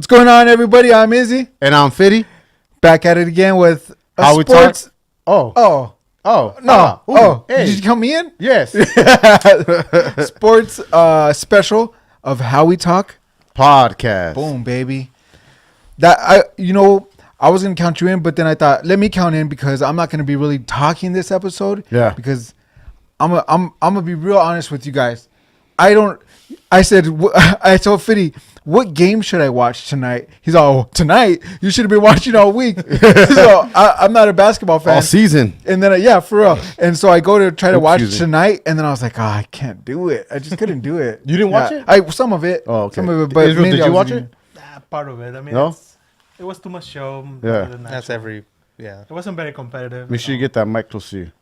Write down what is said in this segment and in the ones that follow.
What's going on, everybody? I'm Izzy. And I'm Fitty. Back at it again with How we talk. No. Hey. Did you count me in? Yes. Sports special of How We Talk Podcast. Boom, baby. I was gonna count you in, but then I thought, let me count in because I'm not gonna be really talking this episode. Yeah. Because I'm gonna be real honest with you guys. I told Fitty, what game should I watch tonight? He's all, tonight? You should have been watching all week. So I'm not a basketball fan. All season. And then, for real. And so I go to try to watch tonight, and then I was like, I can't do it. I just couldn't do it. You didn't watch it? Some of it. Oh, okay. Some of it, but Israel, did you watch it? Part of it. I mean, No? it was too much show. Yeah. That's every, yeah. It wasn't very competitive. Make sure you get that mic close to you.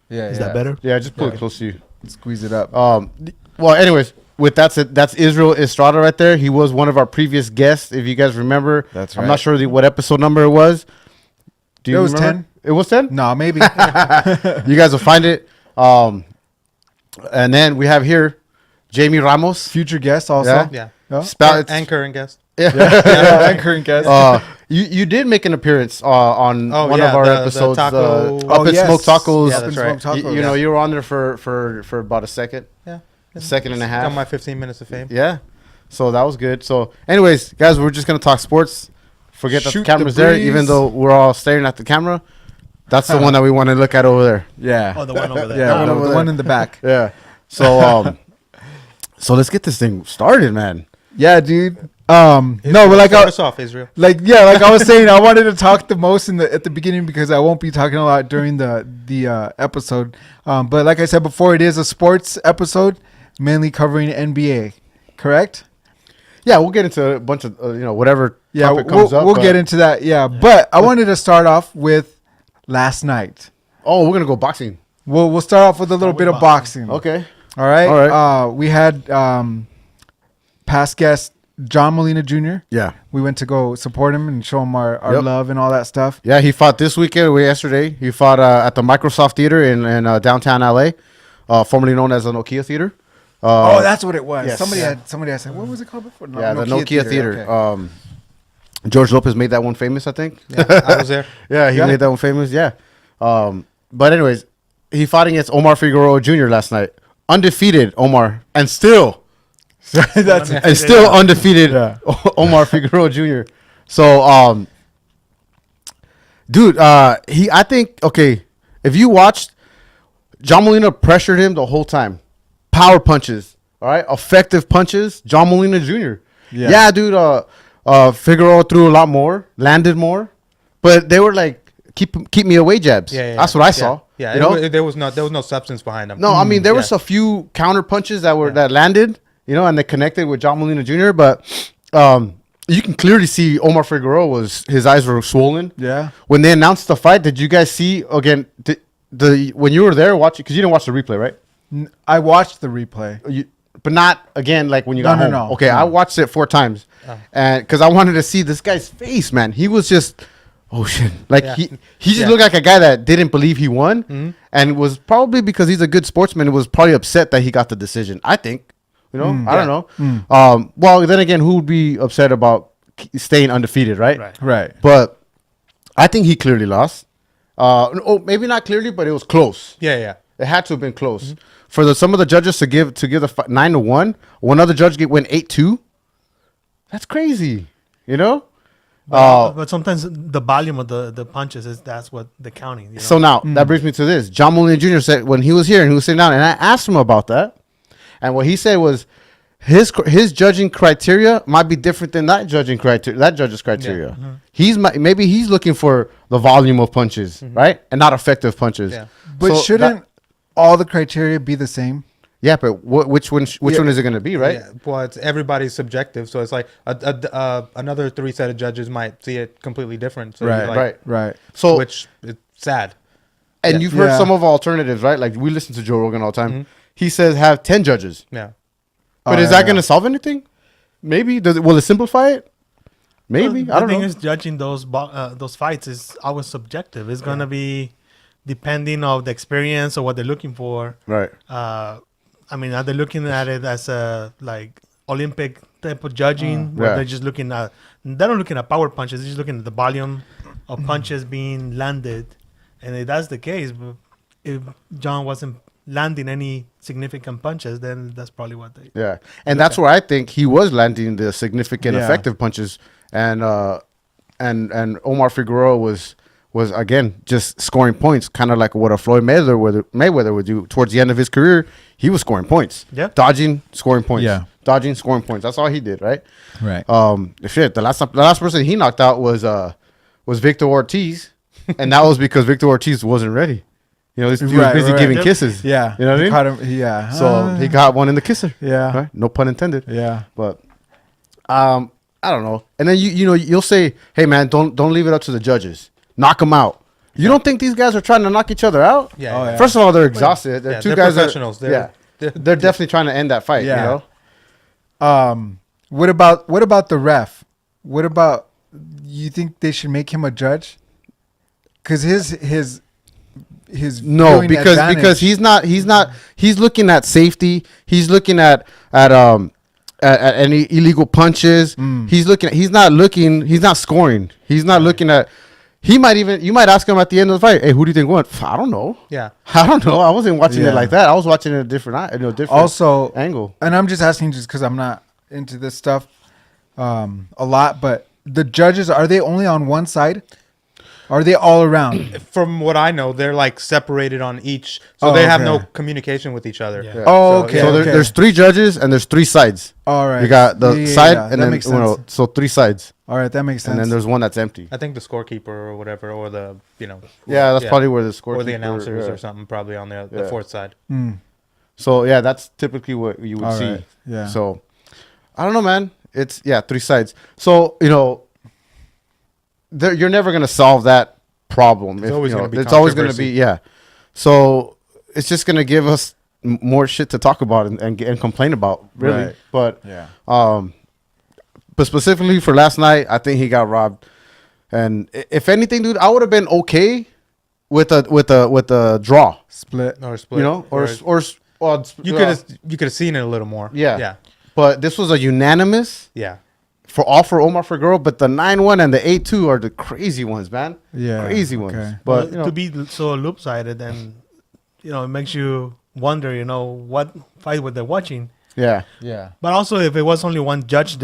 Yeah. Is that better? Yeah, just put it close to you. Squeeze it up. Well, anyways, with that said, that's Israel Estrada right there. He was one of our previous guests, if you guys remember. That's right. I'm not sure what episode number it was. Do you remember? 10. It was 10? No, maybe. You guys will find it. And then we have here Jaime Ramos. Future guest also. Yeah. Yeah. Anchor and guest. Anchor and guest. You did make an appearance on one of our episodes. The taco. Up in Smoke Tacos. Yeah, that's right. You know, you were on there for about a second. Yeah. A second and a half. Got my 15 minutes of fame. Yeah. So that was good. So anyways, guys, we're just going to talk sports. Forget that the Shoot camera's the there, breeze. even though we're all staring at the camera. That's the one that we want to look at over there. Yeah. Oh, the one over there. Yeah, over the there. one in the back. Yeah. So so let's get this thing started, man. Yeah, dude. No, but like Start us off, Israel. like I was saying, I wanted to talk the most at the beginning because I won't be talking a lot during the episode. But like I said before, it is a sports episode, mainly covering NBA. Correct? Yeah, we'll get into a bunch of whatever topic comes up. We'll get into that. Yeah, but I wanted to start off with last night. Oh, we're gonna go boxing. We'll start off with a little bit of boxing. Okay. All right. All right. We had past guest John Molina Jr. Yeah. We went to go support him and show him our Yep. love and all that stuff. Yeah, he fought this weekend. Yesterday, he fought at the Microsoft Theater in downtown LA, formerly known as the Nokia Theater. That's what it was. yes. Somebody had said, what was it called before? No, yeah, the Nokia Theater. Okay. George Lopez made that one famous, I think. Yeah, I was there. Yeah, he made that one famous. Yeah. But anyways, he fought against Omar Figueroa Jr. last night. Undefeated Omar, and still undefeated Omar Figueroa Jr. So, dude, I think, if you watched, John Molina pressured him the whole time. Power punches, all right? Effective punches, John Molina Jr. Yeah, dude, Figueroa threw a lot more, landed more, but they were like, keep me away jabs. Yeah. That's what I saw. Yeah, you know? there was no substance behind them. No, I mean, there was a few counter punches that landed, and they connected with John Molina Jr., but you can clearly see Omar Figueroa his eyes were swollen. Yeah. When they announced the fight, did you guys see, again, when you were there watching, because you didn't watch the replay, right? I watched the replay. But not, again, like when you got home. No. Okay, I watched it 4 times. And because I wanted to see this guy's face, man. He was just, oh, shit. Like, he just looked like a guy that didn't believe he won. Mm-hmm. And was probably because he's a good sportsman, was probably upset that he got the decision, I think. I don't know. Well, then again, who would be upset about staying undefeated, right? Right. But I think he clearly lost. Maybe not clearly, but it was close. Yeah. It had to have been close. Mm-hmm. For some of the judges to give the 9-1, one other judge went 8-2. That's crazy, But sometimes the volume of the punches that's what the counting. So now that brings me to this. John Molina Jr. said when he was here and he was sitting down, and I asked him about that, and what he said was his judging criteria might be different than that judging criteria. That judge's criteria. Yeah. Mm-hmm. Maybe he's looking for the volume of punches, right, and not effective punches. Yeah. But shouldn't all the criteria be the same? Yeah, but which one is it going to be, right? Yeah. Well, it's everybody's subjective, so it's like another 3 set of judges might see it completely different. So Right. So which is sad. And you've heard some of alternatives, right? Like we listen to Joe Rogan all the time. Mm-hmm. He says have 10 judges. Yeah. But is that going to solve anything? Maybe. Will it simplify it? Maybe. The I don't know. thing is, judging those fights is always subjective. It's going to be depending on the experience or what they're looking for. Right. I mean, are they looking at it as a like Olympic type of judging where they're just looking at, they're not looking at power punches, they're just looking at the volume of punches being landed. And if that's the case, but if John wasn't landing any significant punches, then that's probably what they. Yeah, and that's where I think he was landing the significant, effective punches, and Omar Figueroa was again just scoring points, kind of like what a Floyd Mayweather would do towards the end of his career. He was scoring points, dodging, scoring points, dodging, scoring points. That's all he did, right? Right. The last person he knocked out was Victor Ortiz, and that was because Victor Ortiz wasn't ready. You know, he was busy giving kisses. Yeah. You know what I mean? Caught him, yeah. So he got one in the kisser. Yeah. Right? No pun intended. Yeah. But I don't know. And then you'll say, "Hey man, don't leave it up to the judges. Knock them out." You don't think these guys are trying to knock each other out? Yeah. Oh, yeah. First of all, they're exhausted. Yeah, Two they're guys professionals. They're definitely trying to end that fight. Yeah. You know. What about the ref? What about, you think they should make him a judge? Because his No, viewing because advantage- he's looking at safety. He's looking at any illegal punches. He's not scoring. He's not looking at. You might ask him at the end of the fight, "Hey, who do you think won?" I don't know. Yeah. I don't know. I wasn't watching it like that. I was watching it a different also angle. And I'm just asking just because I'm not into this stuff a lot, but the judges, are they only on one side? Are they all around? From what I know, they're like separated on each, so they have no communication with each other. Yeah. Oh, okay. So there's 3 judges and there's 3 sides. All right. You got the side and that then makes sense. so 3 sides, All right, that makes sense. and then there's one that's empty. I think the scorekeeper or whatever, or the Yeah, that's probably where the score or the announcers or something, probably on the fourth side. So yeah, that's typically what you would All see. right, yeah. So I don't know, man. It's 3 sides. So you're never gonna solve that problem. It's always gonna be it's always gonna be controversy. So it's just gonna give us more shit to talk about and complain about, really. Right. But Yeah. but specifically for last night, I think he got robbed. And if anything, dude, I would have been okay with a draw. Split. Or split. You could have seen it a little more. Yeah. But this was a unanimous Yeah. for Omar Figueroa, but the 9-1 and the 8-2 are the crazy ones, man. Yeah, Crazy ones. okay. But to be so loop-sided, and it makes you wonder, what fight were they watching. yeah. Yeah. But also, if it was only one judge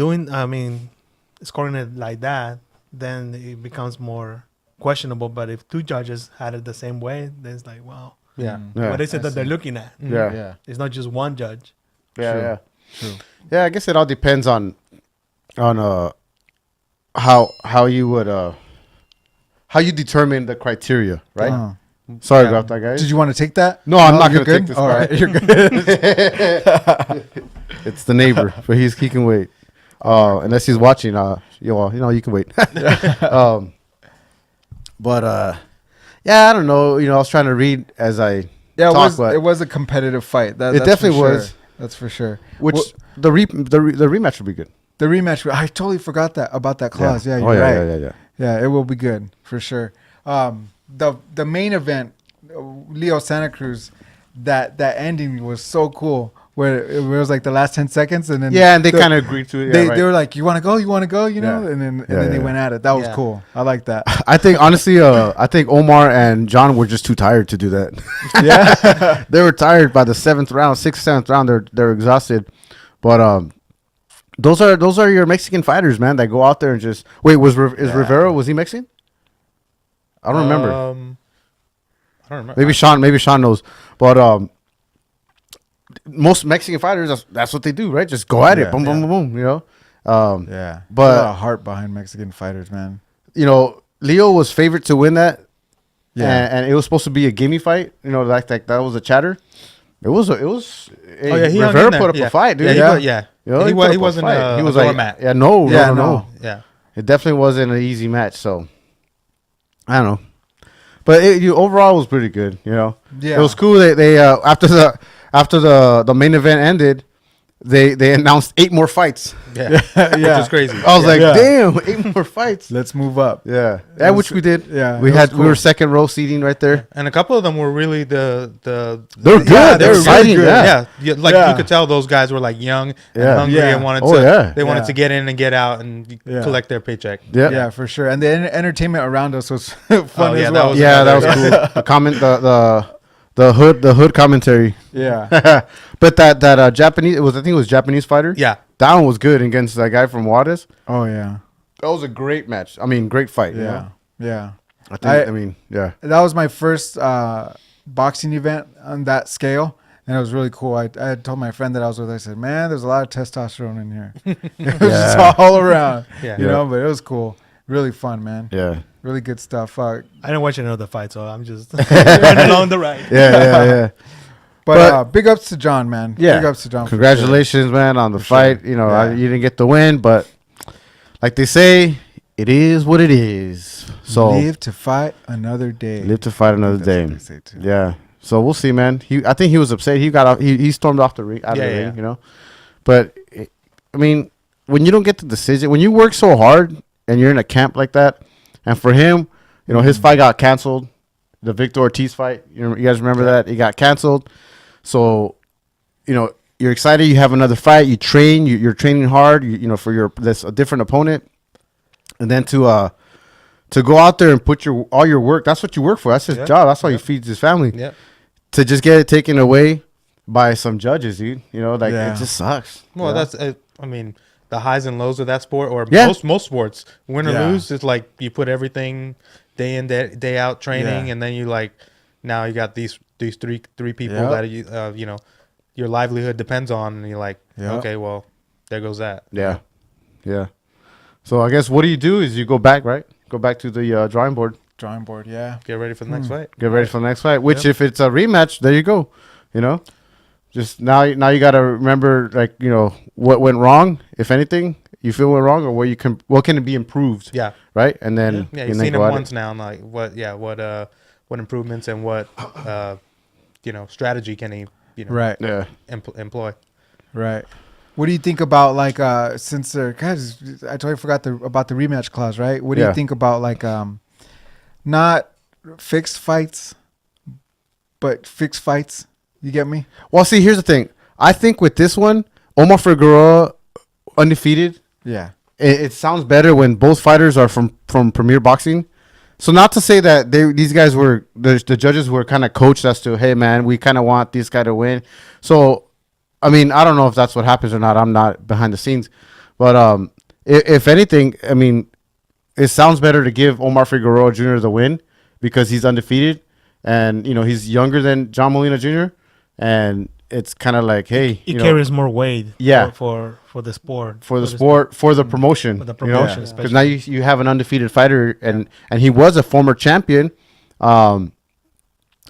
scoring it like that, then it becomes more questionable. But if 2 judges had it the same way, then it's like, wow, Yeah. Yeah. what is it that they're looking at? Yeah. Yeah. It's not just one judge. Yeah, True. yeah. True. Yeah, I guess it all depends on how you would how you determine the criteria, right? Uh-huh. Sorry about that, guys. Did you want to take that? No, I'm not you're gonna good? take this All part. right, you're good. It's the neighbor, but he can wait. Unless he's watching, you can wait. But yeah, I don't know. I was trying to read as I talk, but it was a competitive fight. That's definitely for sure. was. That's for sure. which Well, the rematch would be good. the rematch, I totally forgot about that clause. Yeah, Oh, you're yeah, right. yeah. Yeah, it will be good for sure. The main event, Leo Santa Cruz, that ending was so cool. Where it was like the last 10 seconds, and then Yeah, and they kind of agreed to it. they were like, "You want to go? You want to go?" Yeah. And then Yeah, they yeah. went at it. That was Yeah. cool. I like that. I think honestly, I think Omar and John were just too tired to do that. Yeah, They were tired by the 7th round, 6th, 7th round. They're exhausted. But those are your Mexican fighters, man, that go out there and just wait. Rivera, was he Mexican? I don't remember. I don't remember. Maybe Sean knows. But most Mexican fighters, that's what they do, right? Just go at it, Yeah. boom, boom, boom, boom. yeah. But- There's a lot of heart behind Mexican fighters, man. Leo was favored to win that. Yeah. and it was supposed to be a gimme fight. Like that was a chatter. It was. He hung Rivera in there. put up a fight, dude. Yeah. Yeah. He put up a wasn't fight. he was like, doormat. yeah, no. Yeah. It definitely wasn't an easy match. So I don't know, but overall was pretty good. Yeah. It was cool. They after the main event ended, they announced 8 more fights. Yeah, Yeah. which is crazy. I was like, Yeah. damn, 8 more fights. Let's move up. Yeah, It was- which we did. yeah, we it was we were cool. second row seating right there. And a couple of them were really They're Yeah, good. they They're were exciting. really good. Yeah. like Yeah. you could tell those guys were like young and Yeah. hungry Yeah. and wanted Oh, to. yeah. They wanted Yeah. to get in and get out and Yeah. collect their paycheck. Yeah. Yeah, for sure. And the entertainment around us was fun Oh, yeah, as that well. was Yeah, that was another- cool. The comment, the hood commentary. Yeah. But that Japanese, I think it was Japanese fighter. Yeah, That one was good against that guy from Juarez. Oh yeah. That was a great match. I mean, great fight. you Yeah. know? Yeah. I mean, yeah. That was my first boxing event on that scale, and it was really cool. I had told my friend that I was with. I said, "Man, there's a lot of testosterone in here. It was Yeah. just all around, Yeah. you Yeah. know." But it was cool, really fun, man. Yeah. Really good stuff. I didn't watch any of the fight, so I'm just running along the ride. Yeah. But, But- big ups to John, man. Yeah. Big ups to John. for Congratulations, man, on the fight. sure. You know, Yeah. you didn't get the win, but like they say, it is what it is. sure. So Live to fight another day. live to fight another That's what day. they say too. Yeah. So we'll see, man. I think he was upset. He got off. He stormed off the ring. Out of the Yeah, ring, yeah. you know. But I mean, when you don't get the decision, when you work so hard and you're in a camp like that, and for him, you know, his fight got canceled. The Victor Ortiz fight. You guys remember that? It got canceled. So, you know, you're excited. You have another fight. You train. You're training hard. You know, for this a different opponent, and then to go out there and put all your work. That's what you work for. That's his Yeah. job. That's how he Yeah. feeds his family. yeah. To just get it taken away by some judges, dude. You know, like Yeah. it just sucks. Well, you know? that's I mean, the highs and lows of that sport, or Yeah. most sports, win or Yeah. lose, it's like you put everything day in day out training, Yeah. and then you like now you got these three people Yep. that you know your livelihood depends on, and you're like, Yep. okay, well, there goes that. Yeah. So I guess what do you do is you go back, right? Go back to the drawing board. Drawing board. Yeah. Get ready for the next fight. Get ready for the next fight. Which, Yep. if it's a rematch, there you go. You know, just now you got to remember, like, you know, what went wrong, if anything, you feel went wrong, or what can it be improved, Yeah, right? And then yeah. and You've then seen go him at it. once now, and like what improvements and what strategy can he Right. Yeah. employ? Right. What do you think about like since they're guys? I totally forgot about the rematch clause, right? What do Yeah. you think about like not fixed fights, but fixed fights? You get me? Well, see, here's the thing. I think with this one, Omar Figueroa undefeated. Yeah. It sounds better when both fighters are from Premier Boxing. So not to say that these guys were the judges were kind of coached as to, hey man, we kind of want this guy to win. So I mean, I don't know if that's what happens or not. I'm not behind the scenes, but if anything, I mean, it sounds better to give Omar Figueroa Jr. the win because he's undefeated, and you know he's younger than John Molina Jr. And it's kind of like, hey, It you know, carries more weight. Yeah. For the sport. for the sport, for the promotion, For the you know? promotion, Yeah. Because now you have an undefeated fighter, and he was a former champion,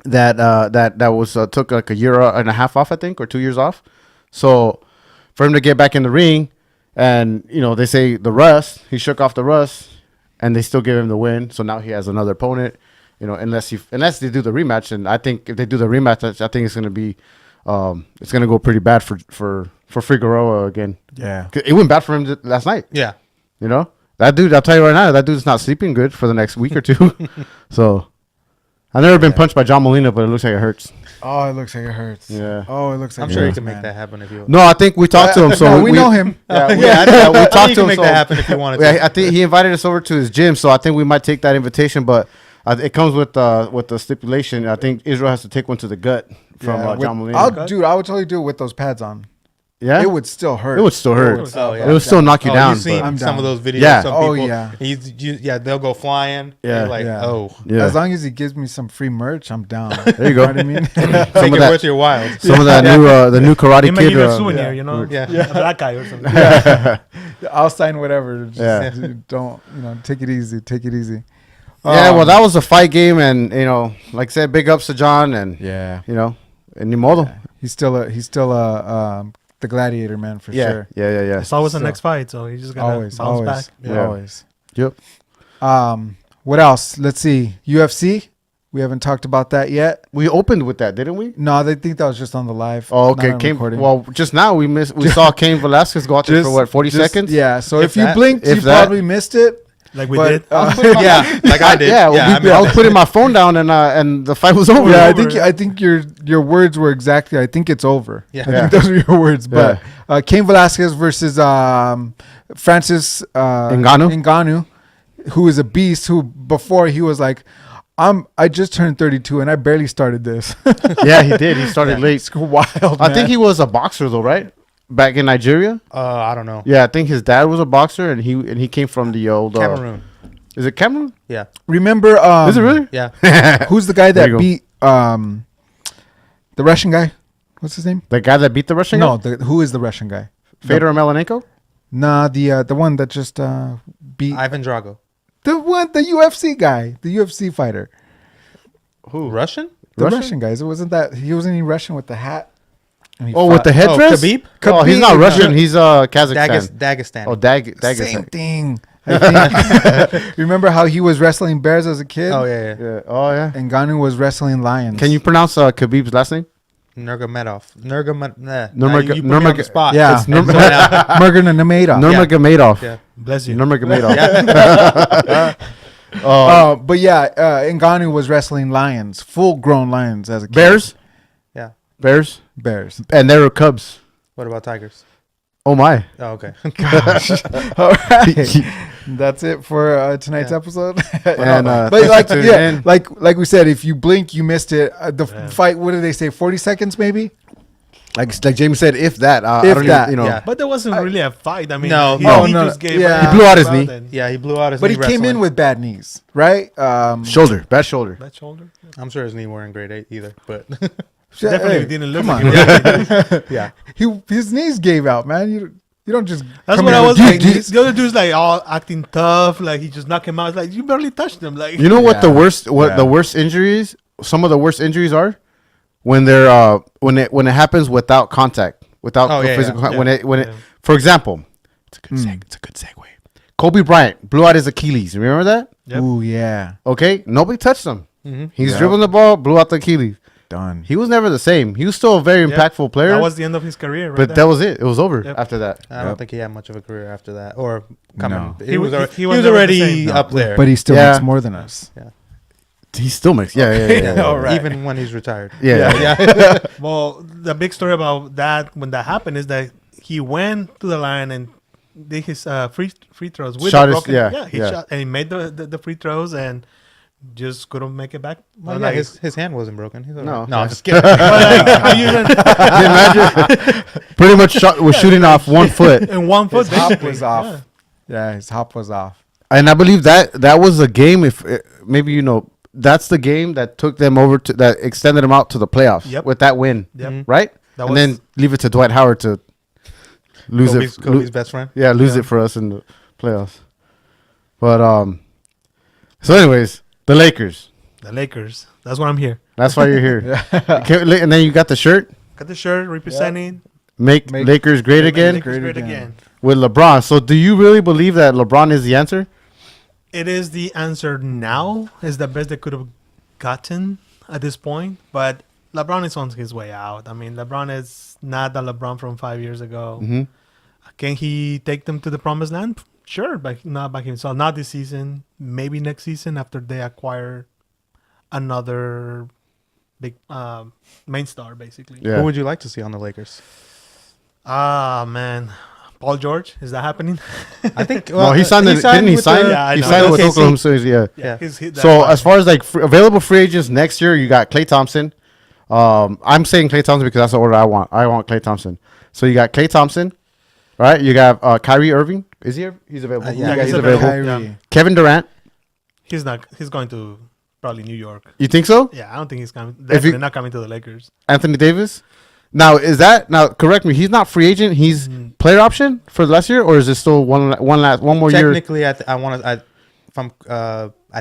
that was took like a year and a half off, I think, or 2 years off. So for him to get back in the ring, and you know they say the rust, he shook off the rust, and they still give him the win. So now he has another opponent, you know, unless they do the rematch, and I think if they do the rematch, I think it's gonna be, it's gonna go pretty bad for Figueroa again. Yeah. 'Cause it went bad for him last night. Yeah, You know, that dude, I'll tell you right now, that dude's not sleeping good for the next week or two. So I've never been punched by John Molina, but it looks like it hurts. Oh, it looks like it hurts. Yeah. Oh, it looks like I'm it sure you hurts, can make man. that happen if you. No, I think we talked to him. So No, we know him. Yeah, we I think talked you to can him. make So, that happen if you wanted to. yeah, I think he invited us over to his gym, so I think we might take that invitation. But it comes with the stipulation. I think Israel has to take one to the gut from Yeah, John Molina. I would totally do it with those pads on. Yeah, It would still hurt. It would still hurt. would Oh, yeah. It would still knock you down. You've seen I'm some down. of those videos. Yeah. Some Oh, people, yeah. they'll go flying. Yeah. You're like, Yeah. oh, Yeah. As long as he gives me some free merch, I'm down. There you go. know what I mean? take of it that- worth your while. Some of that the new Karate They might Kid. give you a souvenir, you know, Yeah. a black eye or something. I'll sign whatever. Just Yeah. don't, take it easy. Take it easy. Yeah, well, that was a fight game, and you know, like I said, big ups to John, and Yeah. you know, and Nimodo. He's still the gladiator, man, for Yeah, sure. yeah. It's always the So- next fight, so he's just gonna Always, bounce always, back. Yeah. always. Yep. What else? Let's see. UFC. We haven't talked about that yet. We opened with that, didn't we? No, they think that was just on the live. Oh, okay. not on recording. Well, just now we saw Cain Velasquez go out there for what, 40 seconds? Yeah. So If if you that- blinked, you probably missed it. Like we But, did. Yeah, like I did. Yeah, Yeah, I was putting my phone down and the fight was over. Yeah, over. I think your words were exactly. I think it's over. Yeah. I think those were your words. Yeah. But Cain Velasquez versus Francis Ngannou, who is a beast. Who before he was like, I just turned 32 and I barely started this. Yeah, he did. He started late. It's wild. I think he was a boxer though, right? Back in Nigeria. I don't know. Yeah, I think his dad was a boxer, and he came from the old Cameroon. Is it Cameroon? Yeah. Remember? Is it really? Yeah. Who's the guy There that you go. beat the Russian guy? What's his name? The guy that beat the Russian No, guy? who is the Russian guy? Fedor Emelianenko? Nah, the one that just beat Ivan Drago. the UFC guy, the UFC fighter, Who? Russian? the Russian? Russian guys. It wasn't that he wasn't even Russian with the hat. And he Oh, with the fought. headdress? Khabib? Oh, he's not Khabib, Russian. yeah. He's Kazakhstan. Dagestan. Oh, Same Dagestan. thing. I think. Remember how he was wrestling bears as a kid? Oh, yeah. Yeah. Oh, yeah. And Ngannou was wrestling lions. Can you pronounce Khabib's last name? Nurmagomedov. Nah. Nurmag- You put me on the Nurmag- spot. Yeah. It's Nurmag- Nurmagomedov. Nurmagomedov. Yeah. Bless you. Nurmagomedov. But yeah, Ngannou was wrestling lions, full-grown lions as a kid. Bears? Yeah. Bears? Bears. And they were cubs. What about tigers? Oh, my. Oh, okay. All right. That's it for tonight's Yeah. episode. And, but thanks like, for tuning yeah, in. like we said, if you blink, you missed it. The fight. What did they say? 40 seconds, maybe. Like Jamie said, if that. I If don't that. even, you know. Yeah. But there wasn't really a fight. I mean, No. he, Oh, he no, just gave yeah. He blew out his out knee. and Yeah, he blew out his But knee he came in wrestling. with bad knees, right? Shoulder. Bad shoulder. that shoulder. I'm sure his knee weren't grade 8 either, but Definitely hey, didn't look come like on. he was. yeah. His knees gave out, man. You don't just. That's come what in I with was big like. knees. The other dude's like all acting tough, like he just knocked him out. It's like you barely touched him. Like You know what the Yeah. worst? What Yeah. the worst injuries? Some of the worst injuries are when they're when it happens without contact, without Oh, yeah, physical. yeah. When it, Yeah. for example, it's a good segue. Kobe Bryant blew out his Achilles. Remember that? Yep. Ooh, yeah. Okay, nobody touched him. Mhm. He's Yeah. dribbling the ball, blew out the Achilles. Done. He was never the same. He was still a very Yep. impactful player. that was the end of his career. Right but there. that was it. It was over Yep. after that. I don't Yep. think he had much of a career after that. Or coming. No. He was was already never the already same. up there. But he still Yeah. makes more than us. He still makes. Yeah. All right. Even when he's retired. Yeah. Well, the big story about that when that happened is that he went to the line and did his free throws with Shot the his- broken, he shot and he made the free throws and just couldn't make it back. Well, Like, yeah, his hand wasn't broken. He's all No. right. No, I'm just kidding. but like, how you even Imagine pretty much was shooting off 1 foot. in 1 foot? His hop basically. was off. Yeah. Yeah, his hop was off. And I believe that was a game. If maybe you know, that's the game that took them over to that extended them out to the playoffs. Yep. With that win, Yep. right? That and was- then leave it to Dwight Howard to lose Kobe's it. best friend. Lose Yeah. it for us in the playoffs. But so anyways, the Lakers. The Lakers. That's why I'm here. That's why you're here. And then you got the shirt. Got the shirt representing Make Lakers great again Lakers Great great again. again. with LeBron. So do you really believe that LeBron is the answer? It is the answer now. Is the best they could have gotten at this point. But LeBron is on his way out. I mean, LeBron is not the LeBron from 5 years ago. Mm-hmm. Can he take them to the promised land? Sure, but not by himself. Not this season. Maybe next season after they acquire another big main star, basically. Yeah. Who would you like to see on the Lakers? Ah, man. Paul George, is that happening? I think. Well, he signed. Didn't he with sign? the- Yeah, I he know. signed with OKC. Oklahoma City. Yeah. Yeah. He's hit that So far. as far as like available free agents next year, you got Klay Thompson. I'm saying Klay Thompson because that's the order I want. I want Klay Thompson. So you got Klay Thompson, right? You got Kyrie Irving. Is he? He's available. Yeah, he's he's available. available. Kyrie. Kevin Durant. he's not. He's going to probably New York. You think so? Yeah, I don't think he's coming. If Definitely you- not coming to the Lakers. Anthony Davis. Now correct me. He's not free agent. He's player option for last year, or is it still one more year? Technically, I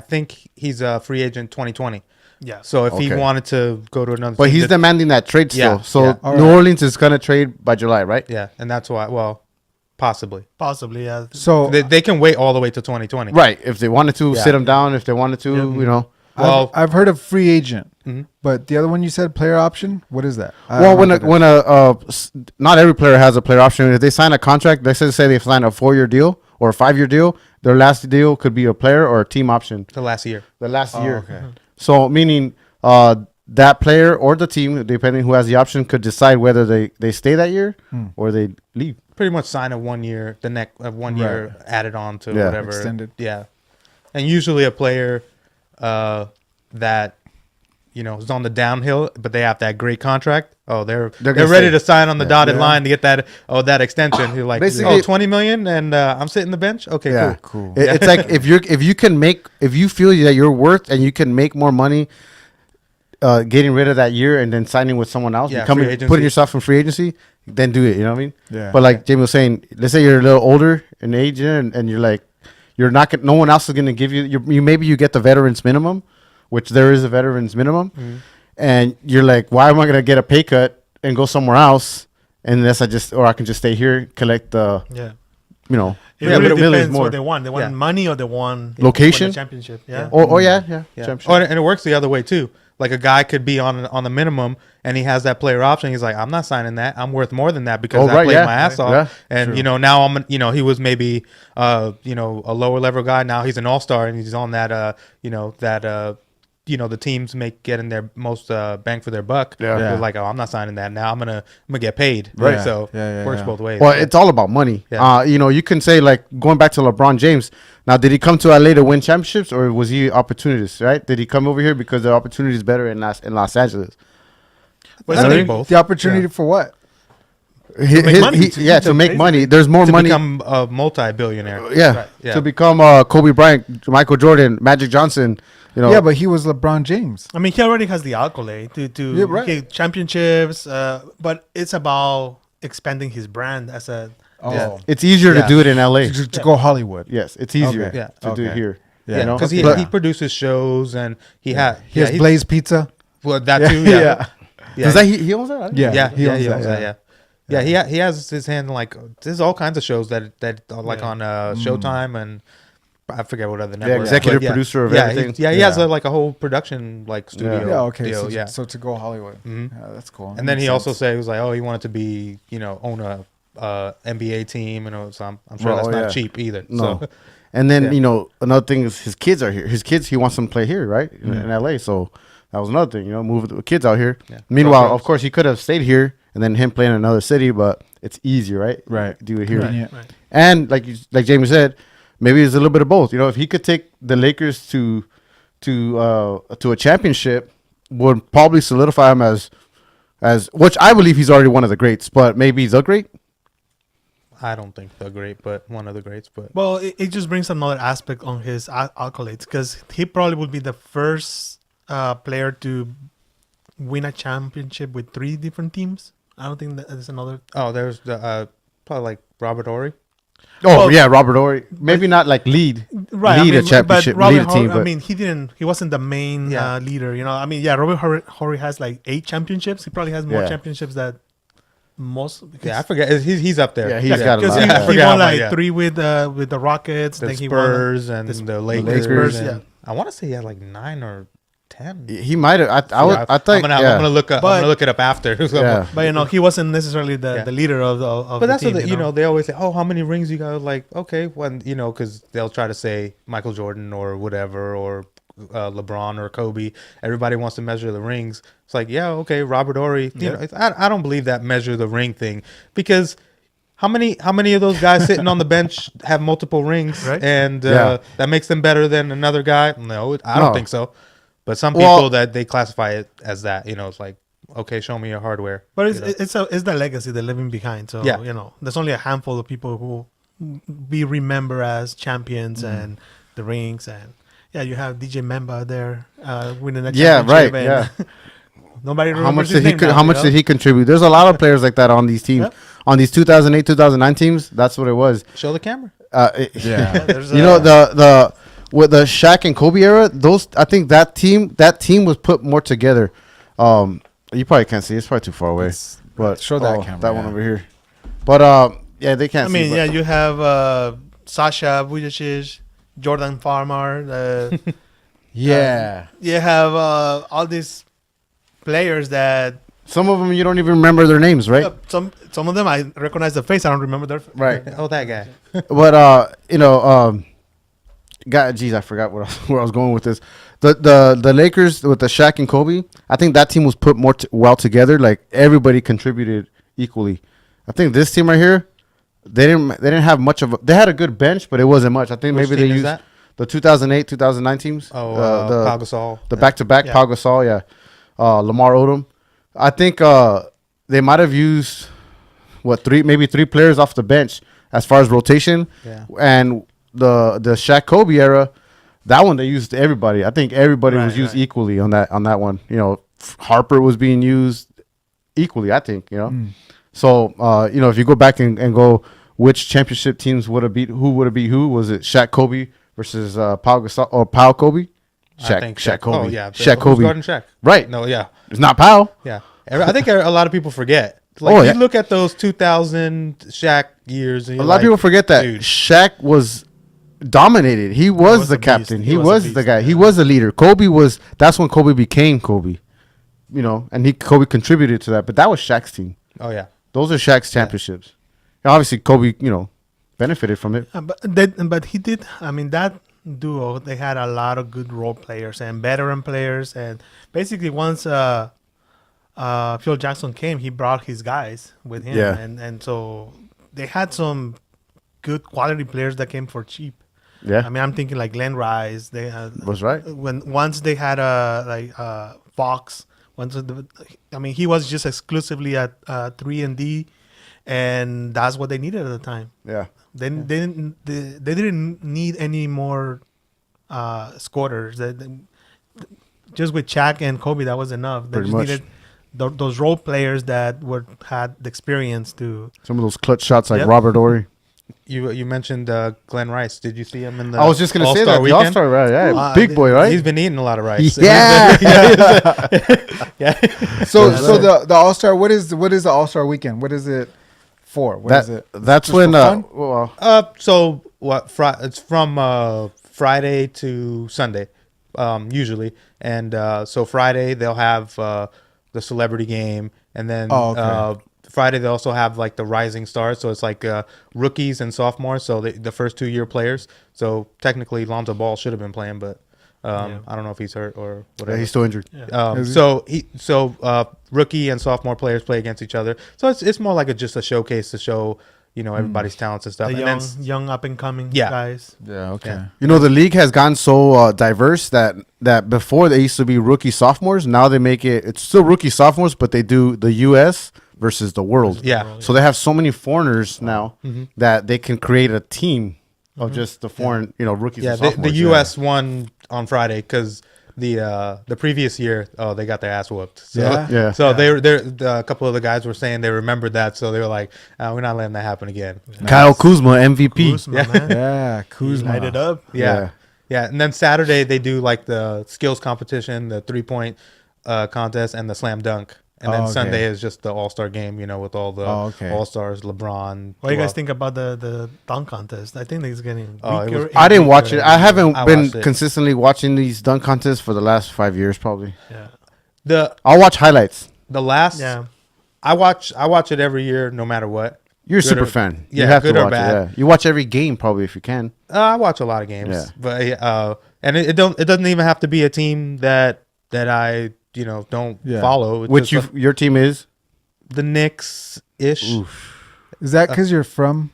think he's a free agent 2020. Yeah. So if he Okay. wanted to go to another, But team, he's that- demanding that trade still. Yeah, So yeah. All New right. Orleans is gonna trade by July, right? yeah, and that's why. Well, possibly Possibly, yeah. So they can wait all the way to 2020. Right. If they wanted to Yeah. sit him down, if they wanted to, Yeah. you know. Well, I've heard of free agent, Mhm. but the other one you said player option. What is that? I Well, don't know what that is. not every player has a player option. If they sign a contract, let's just say they sign a 4-year deal or a 5-year deal, their last deal could be a player or a team option. the last year. The last year. Okay. So meaning that player or the team, depending who has the option, could decide whether they stay that year or they leave. Pretty much sign a 1 year, the next 1 year added on to Yeah. whatever. Extended. Yeah. And usually a player that, is on the downhill, but they have that great contract. Oh, they're gonna ready stay. to sign on the dotted Yeah. line to get that extension. You're like, Basically- 20 million and I'm sitting the bench. Okay, Yeah, cool. Cool. It's like if you feel that you're worth and you can make more money, getting rid of that year and then signing with someone else, Yeah, becoming free agency. putting yourself in free agency, then do it. You know what I mean? Yeah. But like Jamie was saying, let's say you're a little older in age and you're like, you're not. No one else is going to give you. Maybe you get the veterans minimum, which there is a veterans minimum, and you're like, why am I going to get a pay cut and go somewhere else? Unless I can just stay here, collect the, Yeah. you know, It yeah, really but depends more. what they want. They want Yeah. money or they want Location? the championship. Yeah. Oh yeah. Yeah. Championship. Oh, and it works the other way too. Like a guy could be on the minimum and he has that player option. He's like, I'm not signing that. I'm worth more than that because I played my ass off. Yeah, And true. now I'm he was maybe a lower level guy. Now he's an all-star and he's on that the teams make getting their most bang for their buck. Yeah. They're Yeah. like, oh, I'm not signing that. Now I'm gonna get paid. Right. So Yeah, works yeah. both ways. Well, it's all about money. Yeah. You can say like going back to LeBron James. Now, did he come to LA to win championships, or was he opportunist? Right? Did he come over here because the opportunity is better in Los Angeles? But I it's think like- both. The opportunity for what? make money. To make Basically. money. There's more to money. become a multi-billionaire. Yeah, Right, yeah. to become Kobe Bryant, Michael Jordan, Magic Johnson. Yeah, but he was LeBron James. I mean, he already has the accolade to Yeah, right. get championships, but it's about expanding his brand as a. Oh, Yeah. it's easier to Yeah. do it in LA. to go Hollywood. Yes, it's easier Okay. Yeah. to do it Okay. here. Yeah. Yeah, know? because But- he produces shows and he has He has he's- Blaze Pizza. Well, that too. Yeah. Yeah. Does that he owns that? I didn't know. Yeah. He owns owns that. that, Yeah. He has his hand like there's all kinds of shows that are like Yeah. on Showtime and I forget what other Yeah, network. executive but producer of yeah, everything. He has like a whole production like studio. Yeah, okay. deal, So, yeah. so to go Hollywood. Mhm. Yeah, that's cool. And then Makes he also sense. said he was like, oh, he wanted to be own a NBA team, so I'm sure Well, that's not yeah. cheap either. No. So, And then Yeah. another thing is his kids are here. His kids, he wants them to play here, right, in LA. So that was another thing. Move the kids out here. Yeah. Meanwhile, Pro of course, he could have stayed here and then him playing in another city, but it's easier, right? Right. Do it here. Right. Yeah. Right. And like Jamie said, maybe it's a little bit of both. If he could take the Lakers to a championship, would probably solidify him as which I believe he's already one of the greats, but maybe he's a great. I don't think the great, but one of the greats. But Well, it just brings another aspect on his accolades because he probably would be the first player to win a championship with 3 different teams. I don't think that there's another. there's the probably like Robert Ory. Oh Well, yeah, Robert Ory. Maybe not like lead. Right, Lead a championship, Robert lead a team, I but- mean, he wasn't the main Yeah. leader. I mean, yeah, Robert Horry has like 8 championships. He probably has more Yeah. championships than most. Yeah, I forget. He's up there. Yeah, he's got a because lot. he, Yeah. he forgot won about like that. 3 with the Rockets. The then he Spurs and the the Lakers. Lakers, and yeah. I want to say he had like 9 or 10. He might have. I think. I'm gonna look up. I'm But- gonna look it up after. So- Yeah. But he wasn't necessarily the leader of But the that's team. what they always say. Oh, how many rings you got? Like, okay, when because they'll try to say Michael Jordan or whatever or LeBron or Kobe. Everybody wants to measure the rings. It's like, yeah, okay, Robert Ory. I don't believe that measure the ring thing because. How many of those guys sitting on the bench have multiple rings, Right. and Yeah. that makes them better than another guy? No, I don't No. think so. But some Well- people that they classify it as that, it's like, okay, show me your hardware. But you know? it's the legacy they're leaving behind. So Yeah. there's only a handful of people who we remember as champions and the rings and you have DJ Memba there winning a Yeah, championship. right. and Yeah. nobody How remembers much his did he? name now, How much did he contribute? There's a lot of players like that on these teams, Yep. on these 2008, 2009 teams. That's what it was. Show the camera. Yeah. There's the with the Shaq and Kobe era, I think that team was put more together. You probably can't see; it's probably too far away. But show that camera, that one yeah. over here. But yeah, they can't. I mean, see, yeah, but- you have Sasha Vujacic, Jordan Farmer, Yeah. You have all these players that Some of them you don't even remember their names, right? some of them I recognize the face. I don't remember their Right. Oh, that guy. But God, geez, I forgot where I was going with this. The Lakers with the Shaq and Kobe. I think that team was put more well together. Like everybody contributed equally. I think this team right here, they didn't have much of. They had a good bench, but it wasn't much. I think Which maybe team they is used that? the 2008, 2009 teams. Oh, the Pau Gasol. the back-to-back, Yeah. Pau Gasol, yeah, Lamar Odom. I think they might have used maybe three players off the bench as far as rotation. Yeah. And the Shaq Kobe era, that one they used everybody. I think everybody was Right, used right. equally on that one. You know, Harper was being used equally. I think So if you go back and go, which championship teams would have beat who? Was it Shaq Kobe versus Pau Gasol or Pau Kobe? I think Shaq Kobe. Oh, yeah. Shaq Who's Kobe. guarding Shaq? Right. No, yeah. It's not Pau. Yeah. I think a lot of people forget. Like, Oh, you yeah. look at those 2000 Shaq years. And A lot of people forget that dude. Shaq was dominated. He was was the a beast. captain. He He was a was the beast, guy. He yeah. was the leader. Kobe was. That's when Kobe became Kobe. And Kobe contributed to that. But that was Shaq's team. Oh, yeah. Those are Shaq's championships. And obviously, Kobe, benefited from it. but he did. I mean, that duo, they had a lot of good role players and veteran players, and basically once Phil Jackson came, he brought his guys with him, Yeah. and so they had some good quality players that came for cheap. Yeah, I mean, I'm thinking like Glenn Rice. They had was right. once they had Fox. He was just exclusively at 3-and-D, and that's what they needed at the time. Yeah, They didn't need any more scorers. Just with Shaq and Kobe, that was enough. They Pretty just much. needed those role players that had the experience to. some of those clutch shots like Yep. Robert Ory. You mentioned Glenn Rice. Did you see him in the I was just gonna say All-Star that the weekend? All-Star, right? Yeah, Uh, big boy, right? He's been eating a lot of rice. Yeah. Yeah. So the All Star. What is the All Star weekend? What is it for? What is it? That's Just when. for fun? So what? It's from Friday to Sunday, usually, and so Friday they'll have the celebrity game, and then Friday they also have like the rising stars. So it's like rookies and sophomores. So the first 2-year players. So technically Lonzo Ball should have been playing, but I don't know if he's hurt or whatever. Yeah, he's still injured. So rookie and sophomore players play against each other. So it's more like just a showcase to show everybody's talents and stuff. The And young up and coming Yeah. guys. Yeah. Okay. Yeah. The league has gotten so diverse that before they used to be rookie sophomores. Now they make it's still rookie sophomores, but they do the U.S. versus the world. Yeah. So they have so many foreigners now that they can create a team of just the foreign, rookies. Yeah, and the sophomores. U.S. won on Friday because the previous year, they got their ass whooped. So, Yeah. So they're a couple of the guys were saying they remembered that, so they were like, we're not letting that happen again. Kyle Kuzma MVP. Kuzma, Yeah. man. Yeah. He Kuzma. lighted up. Yeah. And then Saturday they do like the skills competition, the 3-point contest, and the slam dunk. And then Oh, okay. Sunday is just the All-Star game, with all the All-Stars, LeBron. What do you guys Joel. think about the dunk contest? I think it's getting Oh, it weaker. was- and I didn't watch weaker it. every I year. haven't I been watched it. consistently watching these dunk contests for the last 5 years, probably. Yeah. I'll watch highlights. The last, Yeah. I watch it every year, no matter what. You're a Good super or- fan. yeah, you have good to or watch bad. it. Yeah. You watch every game probably if you can. I watch a lot of games, Yeah. but and it doesn't even have to be a team that I don't Yeah. follow. It's Which just your team is? the Knicks ish. Is that because you're from?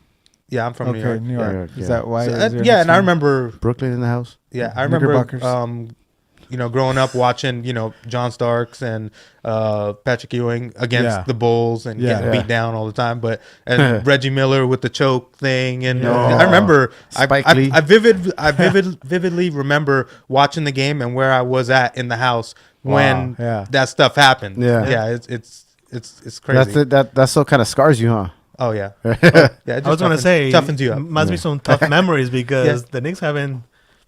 Yeah, I'm from New Okay, York. New York. New York, Is yeah. that why? So, is there yeah, a and I team? remember. Brooklyn in the house. Yeah, I remember. Knickerbockers. Growing up watching, John Starks and Patrick Ewing against Yeah. the Bulls and Yeah. getting Yeah. beat down all the time, and Reggie Miller with the choke thing, and Yeah. I remember Spike I Lee. vividly remember watching the game and where I was at in the house when Wow. Yeah. that stuff happened. Yeah. yeah, it's crazy. That's so kind of scars you, huh? Oh yeah, yeah. It I was just gonna say, toughens you up. must be some tough memories because the Knicks haven't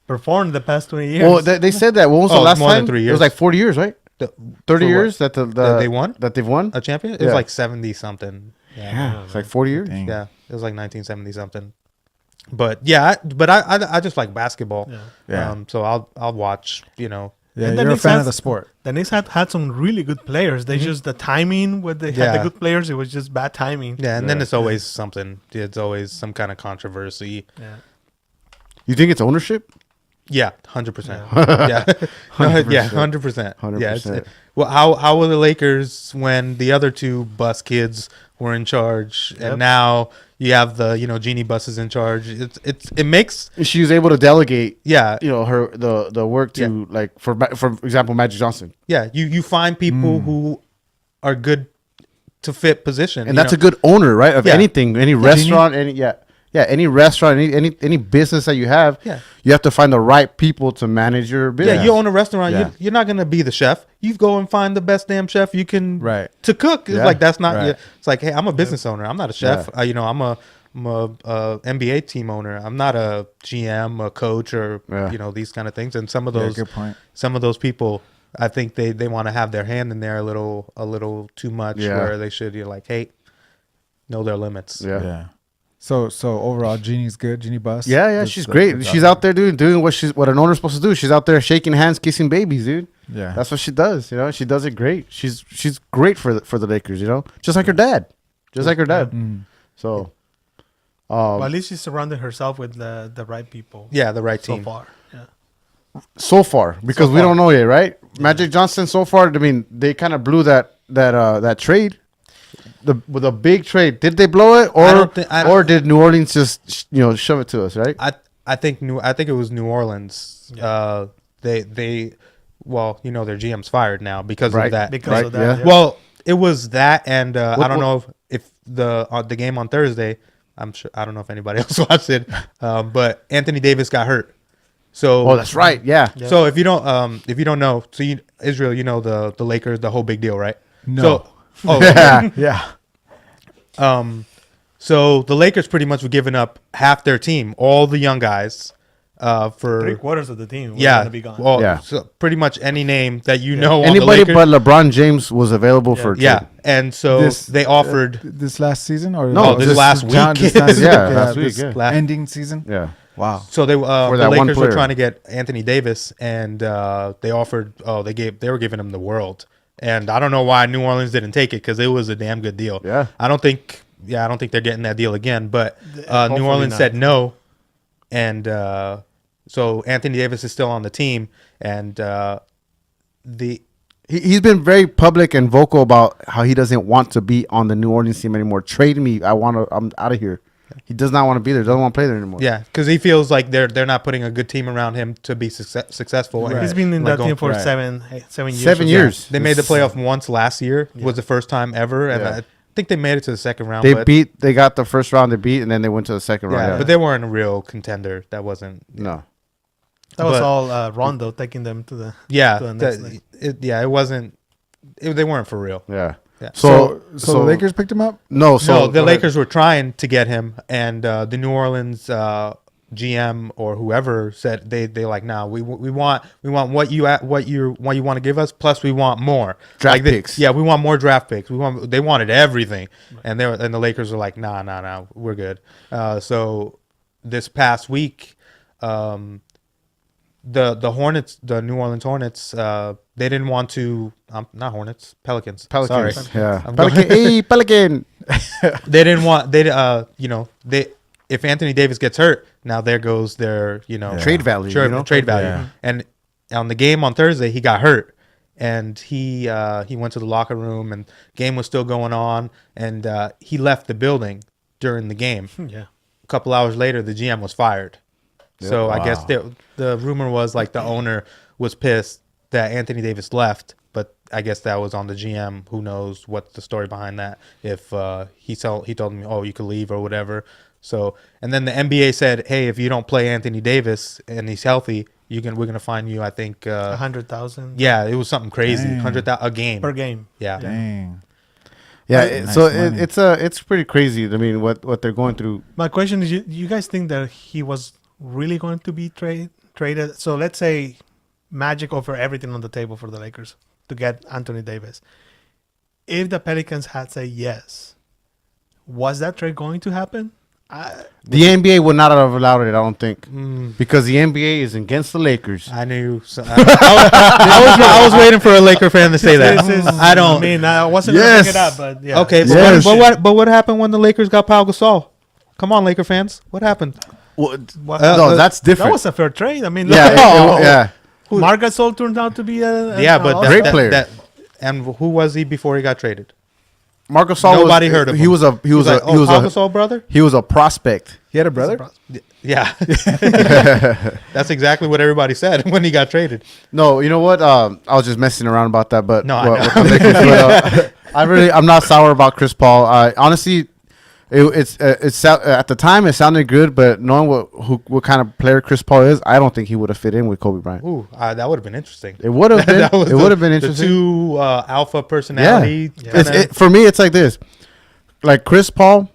performed the past 20 years. Well, they said that. When was the Oh, last more than time? 3 It years. was like 40 years, right? 30 For years that That they won? That they've won. A champion? It Yeah. was like 70 something. Yeah, it's like 40 years. Dang. Yeah, it was like 1970 something. But yeah, I just like basketball. Yeah. So I'll watch. You know. Yeah, And the you're a Knicks fan has- of the sport. The Knicks had some really good players. They just the timing when they had the Yeah. good players, it was just bad timing. Yeah, and then Yeah. it's always something. It's always some kind of controversy. Yeah. You think it's ownership? Yeah, 100%. Yeah, 100%. 100%. 100%. Yeah. Well, how were the Lakers when the other two bus kids were in charge, Yep. and now you have the Genie buses in charge? It makes She was able to delegate, yeah her the work to like for example, Magic Johnson, yeah you find people who are good to fit position, and that's a good owner, right? Of Yeah. anything, any restaurant, any restaurant, any business that you have, you have to find the right people to manage your business. Yeah, you own a restaurant. Yeah. You're not gonna be the chef. You go and find the best damn chef you can to cook. It's Yeah. like that's not. Right. It's like, hey, I'm a business owner. I'm not a chef. Yeah. I'm a NBA team owner. I'm not a GM, a coach, or these kind of things. And some of those, good point. some of those people, I think they want to have their hand in there a little too much. Yeah. Where they should like, hey, know their limits. Yeah. Yeah. So overall, Genie's good. Genie Bus. Yeah, she's great. She's out there doing what an owner's supposed to do. She's out there shaking hands, kissing babies, dude. Yeah. That's what she does. She does it great. She's great for the Lakers. Just like her dad, Mm. So, Well, at least she surrounded herself with the right people. Yeah, the right So team. far. Yeah. so far, because we don't know yet, right? Magic Johnson. So far, I mean, they kind of blew that trade. With a big trade, did they blow it, or did New Orleans just shove it to us, right? I think it was New Orleans. Yeah. Their GM's fired now because of that. Because of that. Yeah. Well, it was that, and I What- don't know if the game on Thursday. I'm sure I don't know if anybody else watched it, but Anthony Davis got hurt. So Oh, that's right. Yeah. Yeah. So if you don't know, so Israel, the Lakers, the whole big deal, right? No. So, Yeah. so the Lakers pretty much were giving up half their team, all the young guys, for 3/4 of the team. Was yeah, gonna be gone. well, Yeah. so pretty much any name that you know. On Anybody the but Lakers, LeBron James was available for a yeah, trade. and so they offered. this last season or No, this last week. Yeah, last week, this yeah. ending season. Yeah. Wow. So they For the that one Lakers were player. trying to get Anthony Davis, and they offered. They were giving him the world, and I don't know why New Orleans didn't take it because it was a damn good deal. Yeah. I don't think they're getting that deal again. But New Hopefully Orleans not. said no, and so Anthony Davis is still on the team, and He's been very public and vocal about how he doesn't want to be on the New Orleans team anymore. Trade me. I'm out of here. He does not want to be there. Doesn't want to play there anymore. yeah, because he feels like they're not putting a good team around him to be successful. And He's been in like that team for right. 7 years. 7 years. They made the playoff once last year. Was the first time ever, and Yeah. I think they made it to the second round. They got the first round they beat, and then they went to the second round. yeah, but they weren't a real contender. That wasn't. No. That was But- all Rondo taking them to the. Yeah, To the next league. it wasn't. They weren't for real. Yeah. Yeah. So the Lakers picked him up. No, So the go ahead. Lakers were trying to get him, and the New Orleans GM or whoever said they like, nah, we want what you want to give us, plus we want more Draft Like picks. Yeah, we want more draft picks. They wanted everything, and the Lakers were like, nah, we're good. So this past week, the Hornets, the New Orleans Hornets, they didn't want to. Not Hornets, Pelicans. Pelicans. Sorry. Yeah. I'm Pelican. Hey, Pelican. They didn't want if Anthony Davis gets hurt, now there goes their Trade value. trade value. Yeah. And on the game on Thursday, he got hurt, and he went to the locker room, and game was still going on, and he left the building during the game. Yeah. A couple hours later, the GM was fired. So I guess the rumor was like the owner was pissed that Anthony Davis left, but I guess that was on the GM. Who knows what's the story behind that? If he told me, oh, you could leave or whatever. So, and then the NBA said, hey, if you don't play Anthony Davis and he's healthy, we're gonna fine you. I think 100,000. yeah, it was something crazy, Dang. 100,000 a game Per game. Yeah. Dang. Yeah. Nice So money. it's pretty crazy. I mean, what they're going through. My question is, you guys think that he was really going to be traded? So let's say Magic offer everything on the table for the Lakers to get Anthony Davis. If the Pelicans had said yes, was that trade going to happen? The NBA would not have allowed it, I don't think, because the NBA is against the Lakers. I knew. So I was waiting for a Laker fan to say that. I don't. I mean, I wasn't going to bring it up, but yeah. Okay, Yes. but what happened when the Lakers got Pau Gasol? Come on, Laker fans. What happened? Well, What- no, that's different. That was a fair trade. I mean, yeah, look, yeah. Marc Gasol turned out to be a Yeah, but an Great all-star. player. And who was he before he got traded? Marc Gasol. Nobody heard of him. He was a Pau Gasol brother. he was a prospect. He had a brother. Yeah, that's exactly what everybody said when he got traded. No, you know what? I was just messing around about that, but No, I know. with the Lakers, but, I'm not sour about Chris Paul. Honestly, it's at the time it sounded good, but knowing what kind of player Chris Paul is, I don't think he would have fit in with Kobe Bryant. Ooh, that would have been interesting. It would have been. That was It would have been interesting. The two alpha personality. Yeah. For me, it's like this. Like Chris Paul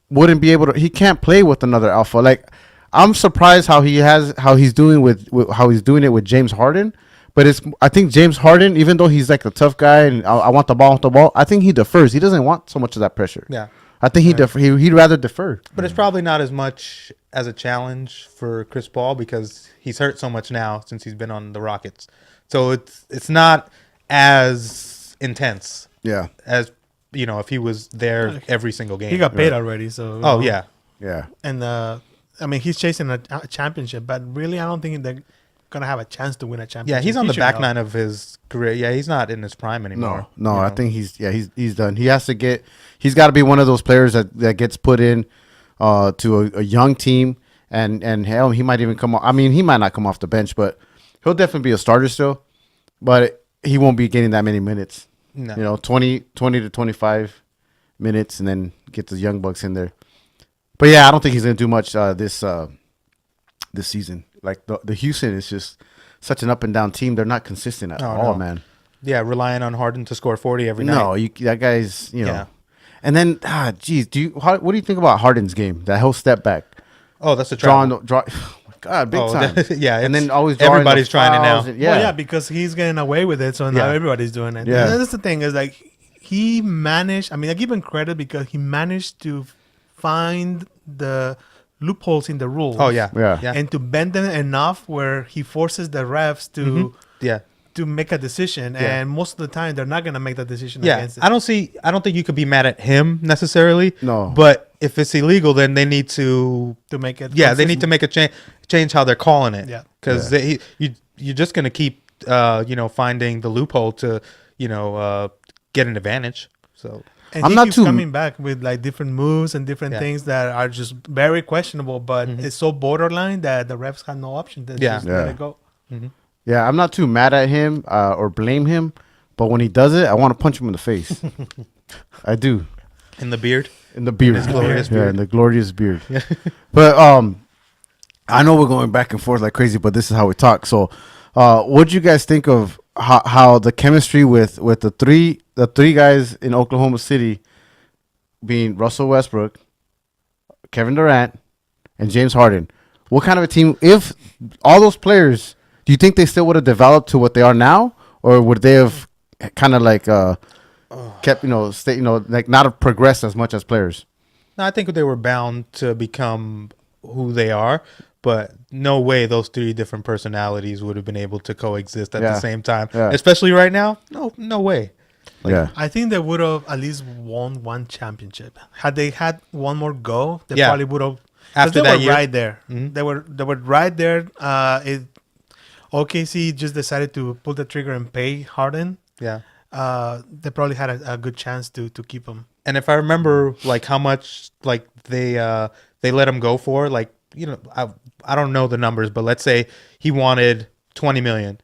wouldn't be able to. He can't play with another alpha. Like I'm surprised how he's doing it with James Harden. But I think James Harden, even though he's like a tough guy and I want the ball, I think he defers. He doesn't want so much of that pressure. Yeah. I think he'd rather defer. But it's probably not as much as a challenge for Chris Paul because he's hurt so much now since he's been on the Rockets. So it's not as intense Yeah. as if he was there every single game. He got paid already, so. Oh yeah. Yeah. And I mean, he's chasing a championship, but really, I don't think they're gonna have a chance to win a championship. Yeah, he's on He the should back know. nine of his career. Yeah, he's not in his prime anymore. No, you I know? think he's done. He has to get. He's got to be one of those players that gets put in to a young team, and hell, he might even come off. I mean, he might not come off the bench, but he'll definitely be a starter still. But he won't be getting that many minutes. No. 20 to 25 minutes, and then get the young bucks in there. But yeah, I don't think he's gonna do much this season. Like the Houston is just such an up and down team. They're not consistent at all, no. man. Yeah, relying on Harden to score 40 every night. No, that guy's Yeah. And then geez, what do you think about Harden's game? That whole step back, Oh, that's a travel. draw. Oh my God, big time. Yeah, and it's- then always drawing everybody's the trying it fouls now. and- Well, yeah, because he's getting away with it, so now Yeah. everybody's doing it. Yeah. And that's the thing is like he managed. I mean, I give him credit because he managed to find the loopholes in the rules. Oh yeah. Yeah. and to bend them enough where he forces the refs to Yeah. to make a decision. Yeah. And most of the time, they're not gonna make that decision Yeah, against it. I don't think you could be mad at him necessarily. No. But if it's illegal, then they need to. to make it. Yeah, they need to make a change how they're calling it. Yeah. because you're just gonna keep finding the loophole to get an advantage. So And I'm he not keeps too- coming back with like different moves and different Yeah. things that are just very questionable, but it's so borderline that the refs have no option to just let Yeah. it go. Yeah, I'm not too mad at him or blame him, but when he does it, I want to punch him in the face. I do. in the beard. In the beard. his glorious Yeah, beard. in the glorious beard. But I know we're going back and forth like crazy, but this is how we talk. So what do you guys think of how the chemistry with the three guys in Oklahoma City being Russell Westbrook, Kevin Durant, and James Harden? What kind of a team, if all those players, do you think they still would have developed to what they are now, or would they have kind of like kept like not have progressed as much as players? No, I think they were bound to become who they are, but no way those three different personalities would have been able to coexist at Yeah. the same time. Yeah. Especially right now. No way. Yeah. I think they would have at least won one championship. Had they had one more go, they Yeah. probably would have. After they that were year. right there. Mhm. They were right there. OKC just decided to pull the trigger and pay Harden. Yeah. They probably had a good chance to keep him. And if I remember, like how much like they let him go for, like I don't know the numbers, but let's say he wanted 20 million,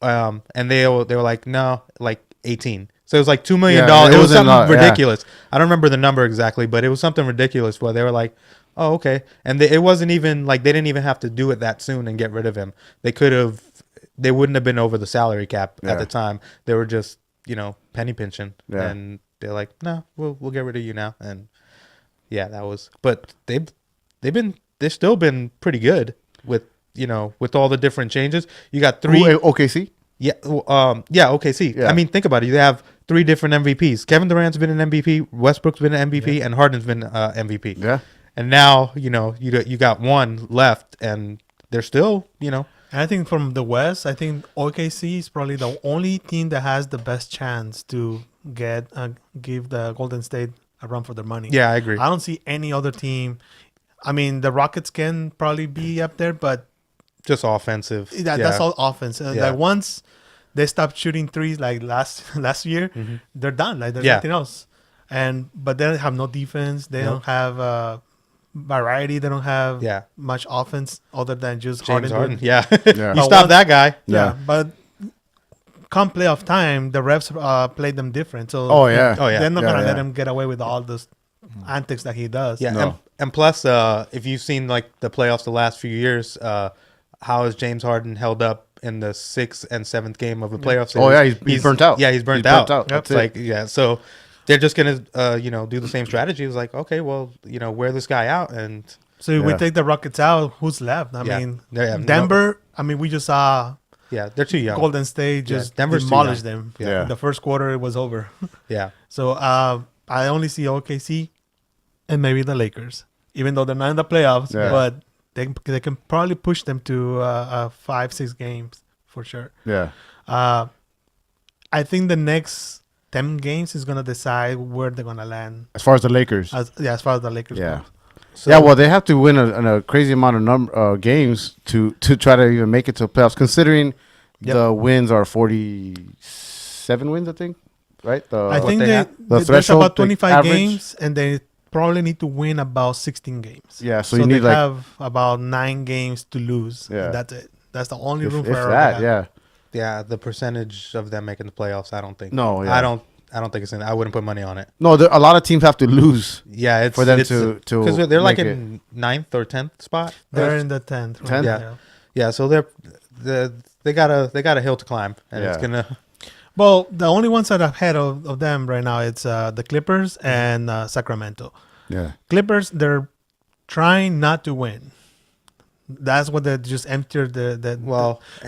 and they were like no, like 18. So it was like $2 million. Yeah, it it was wasn't something yeah. ridiculous. I don't remember the number exactly, but it was something ridiculous. Where they were like, oh okay, and it wasn't even like they didn't even have to do it that soon and get rid of him. They wouldn't have been over the salary cap Yeah. at the time. They were just penny pinching, Yeah. and they're like, no, we'll get rid of you now. And yeah, that was. But they've still been pretty good with with all the different changes. You got three. OKC? Yeah, OKC. Yeah. I mean, think about it. You have three different MVPs. Kevin Durant's been an MVP, Westbrook's been an MVP, and Harden's been MVP. Yeah. and now you got one left, and they're still And I think from the West, I think OKC is probably the only team that has the best chance to give the Golden State a run for their money. Yeah, I agree. I don't see any other team. I mean, the Rockets can probably be up there, but Just offensive. that's all offense. Yeah. Like once they stop shooting threes, like last year, they're done. Like there's nothing else. But they have no defense. They don't have variety. They don't have much offense other than just James Harden. Harden. Yeah. Yeah. You stop that guy. Yeah, but come playoff time, the refs play them different. So Oh, yeah. they're not gonna Yeah. let him get away with all this antics that he does. Yeah, No. and plus, if you've seen like the playoffs the last few years, how has James Harden held up in the 6th and 7th game of the playoffs? Oh, yeah, he's burnt out. Yeah, he's burnt He's out. burnt out. Yep. That's It's it. like so they're just gonna do the same strategy. It's like, okay, well, wear this guy out, and So if we Yeah. take the Rockets out, who's left? I Yeah. mean, Yeah, no- Denver. I mean, we just saw they're too young. Golden State just Denver's too demolish young. them. Yeah. The first quarter, it was over. Yeah, So I only see OKC and maybe the Lakers, even though they're not in the playoffs. Yeah. But they can probably push them to 5-6 games for sure. Yeah. I think the next 10 games is gonna decide where they're gonna land. As far as the Lakers. As far as the Lakers Yeah. go. So- Yeah, well, they have to win a crazy amount of games to try to even make it to playoffs. Considering the wins are 47 wins, I think, right? I think they have- there's threshold, about the 25 average? games, and they probably need to win about 16 games. Yeah, so So you they need like have about 9 games to lose. Yeah. And that's it. That's the only if room for error. that, they have. yeah. the percentage of them making the playoffs, I don't think. No, yeah. I don't think it's in. I wouldn't put money on it. No, a lot of teams have to lose. Yeah, it's For them it's, to because they're like make in 9th or 10th spot. They're in the 10th. Right? 10th? Yeah. Yeah, so they got a hill to climb, and it's Yeah. gonna. Well, the only ones that are ahead of them right now, it's the Clippers and Sacramento. Yeah. Clippers, they're trying not to win. That's what they just entered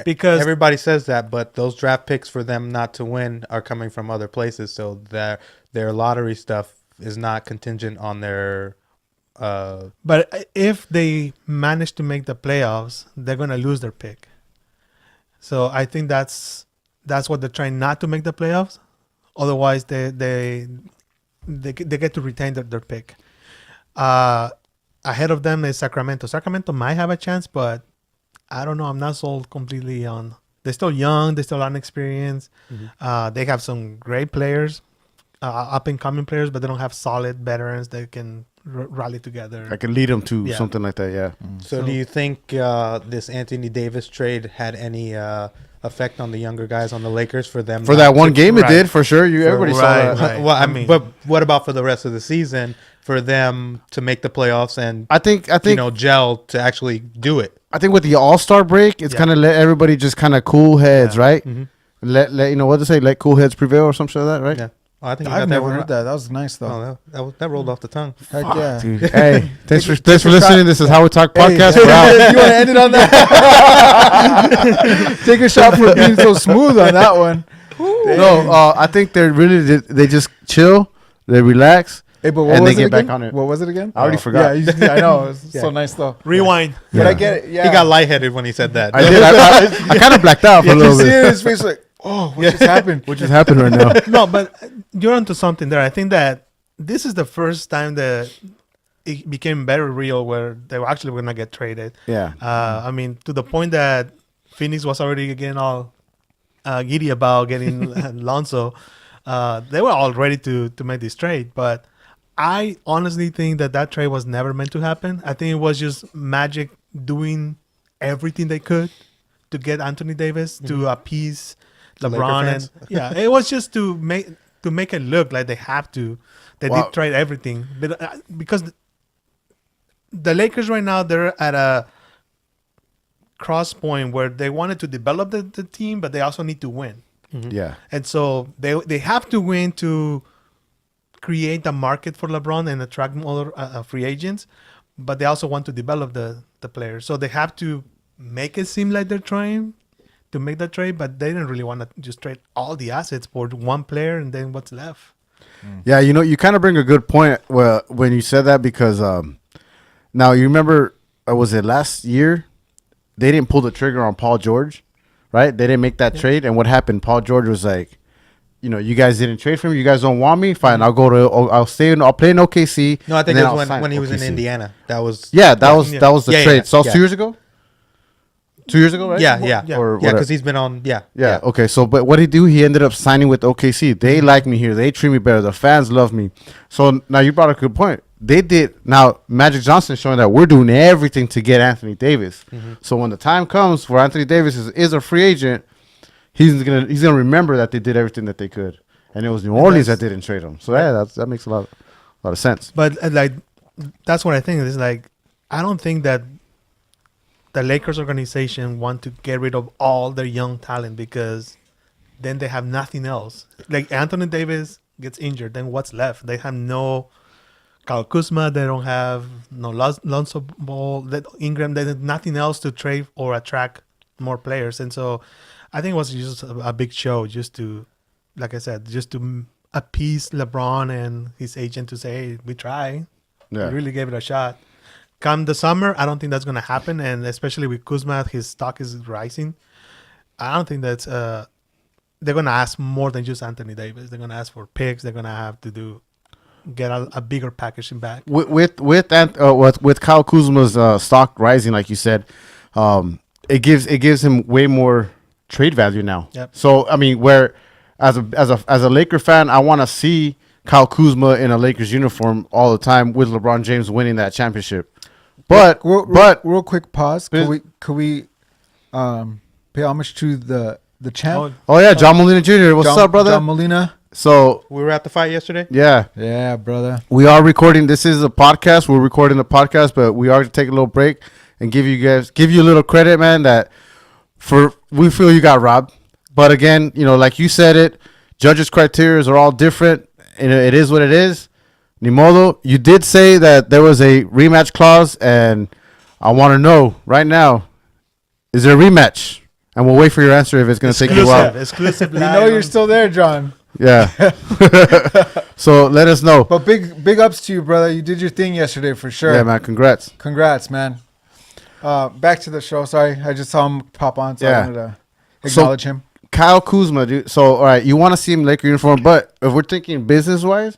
because Everybody says that, but those draft picks for them not to win are coming from other places, so their lottery stuff is not contingent on their. But if they manage to make the playoffs, they're gonna lose their pick. So I think that's what they're trying not to make the playoffs. Otherwise, they get to retain their pick. Ahead of them is Sacramento. Sacramento might have a chance, but I don't know. I'm not sold completely on. They're still young. They're still inexperienced. They have some great players, up and coming players, but they don't have solid veterans that can rally together. I can lead them to Yeah. something like that, yeah. So, do you think this Anthony Davis trade had any effect on the younger guys on the Lakers for them? For not that one to- game, it right. did, for sure. Everybody saw right, that. right. Well, I mean- but what about for the rest of the season for them to make the playoffs and I think gel to actually do it? I think with the All-Star break, it's Yeah. kind of let everybody just kind of cool heads, Yeah. right? Mhm. Let what they say, let cool heads prevail or something like that, right? Yeah. Oh, I think you I've got never that heard one. that. That was nice though. Oh, that rolled off the tongue. Heck yeah. Dude, hey, thanks for a shot. listening. This is How We Talk Podcast. Hey, We're out. you want to end it on that? Take a shot for being so smooth on that one. No, I think they just chill, they relax. Hey, but what And was they it get again? back on it. What was it again? I already forgot. Yeah, I know. It's Yeah. so nice though. Rewind. But I get it. Yeah. He got lightheaded when he said that. I did. I kind of blacked out for a You little see bit. it in his face like, oh, what just happened? What just happened right now? No, but you're onto something there. I think that this is the first time that it became very real where they were actually going to get traded. Yeah. I mean, to the point that Phoenix was already getting all giddy about getting Lonzo. They were all ready to make this trade, but I honestly think that trade was never meant to happen. I think it was just Magic doing everything they could to get Anthony Davis to appease Laker LeBron, fans. and yeah, it was just to make it look like they have to. They Wow. did trade everything, but because the Lakers right now, they're at a cross point where they wanted to develop the team, but they also need to win. Yeah. And so they have to win to create a market for LeBron and attract more free agents, but they also want to develop the players. So they have to make it seem like they're trying to make that trade, but they didn't really want to just trade all the assets for one player and then what's left. Yeah, you kind of bring a good point when you said that because Now you remember, was it last year? They didn't pull the trigger on Paul George, right? They didn't make that trade. And what happened? Paul George was like, you guys didn't trade for me. You guys don't want me. Fine, I'll play in OKC. No, I think it was when he was in Indiana. That was that was the trade. So 2 years ago. 2 years ago, right? Yeah. Or because he's been on. Yeah. Okay. So, but what did he do? He ended up signing with OKC. They like me here. They treat me better. The fans love me. So now you brought a good point. They did. Now Magic Johnson showing that we're doing everything to get Anthony Davis. So when the time comes for Anthony Davis is a free agent, he's gonna remember that they did everything that they could, and it was New Orleans that didn't trade him. So that makes a lot of sense. But like, that's what I think is like. I don't think that the Lakers organization want to get rid of all their young talent because then they have nothing else. Like Anthony Davis gets injured, then what's left? They have no Kyle Kuzma. They don't have no Lonzo Ball. Ingram. There's nothing else to trade or attract more players. And so I think it was just a big show just to, like I said, just to appease LeBron and his agent to say, hey, we tried. Yeah. We really gave it a shot. Come the summer, I don't think that's going to happen. And especially with Kuzma, his stock is rising. I don't think that's they're going to ask more than just Anthony Davis. They're going to ask for picks. They're going to have to get a bigger packaging back. With Kyle Kuzma's stock rising, like you said, it gives him way more trade value now. Yep. So I mean, where as a Laker fan, I want to see Kyle Kuzma in a Lakers uniform all the time with LeBron James winning that championship. But real quick pause. Could we pay homage to the champ? Oh yeah, John Molina Jr. What's up, brother? John Molina. So we were at the fight yesterday. Yeah, brother. We are recording. This is a podcast. We're recording the podcast, but we are going to take a little break and give you a little credit, man. That we feel you got robbed, but again, like you said, it judges' criteria are all different, and it is what it is. Ni modo. You did say that there was a rematch clause, and I want to know right now: is there a rematch? And we'll wait for your answer if it's going to take you a while. Exclusive. We know you're still there, John. Yeah. So let us know. But big ups to you, brother. You did your thing yesterday for sure. Yeah, man. Congrats, man. Back to the show. Sorry, I just saw him pop on, so I wanted to acknowledge him. Kyle Kuzma, dude. So all right, you want to see him in Laker uniform, but if we're thinking business wise,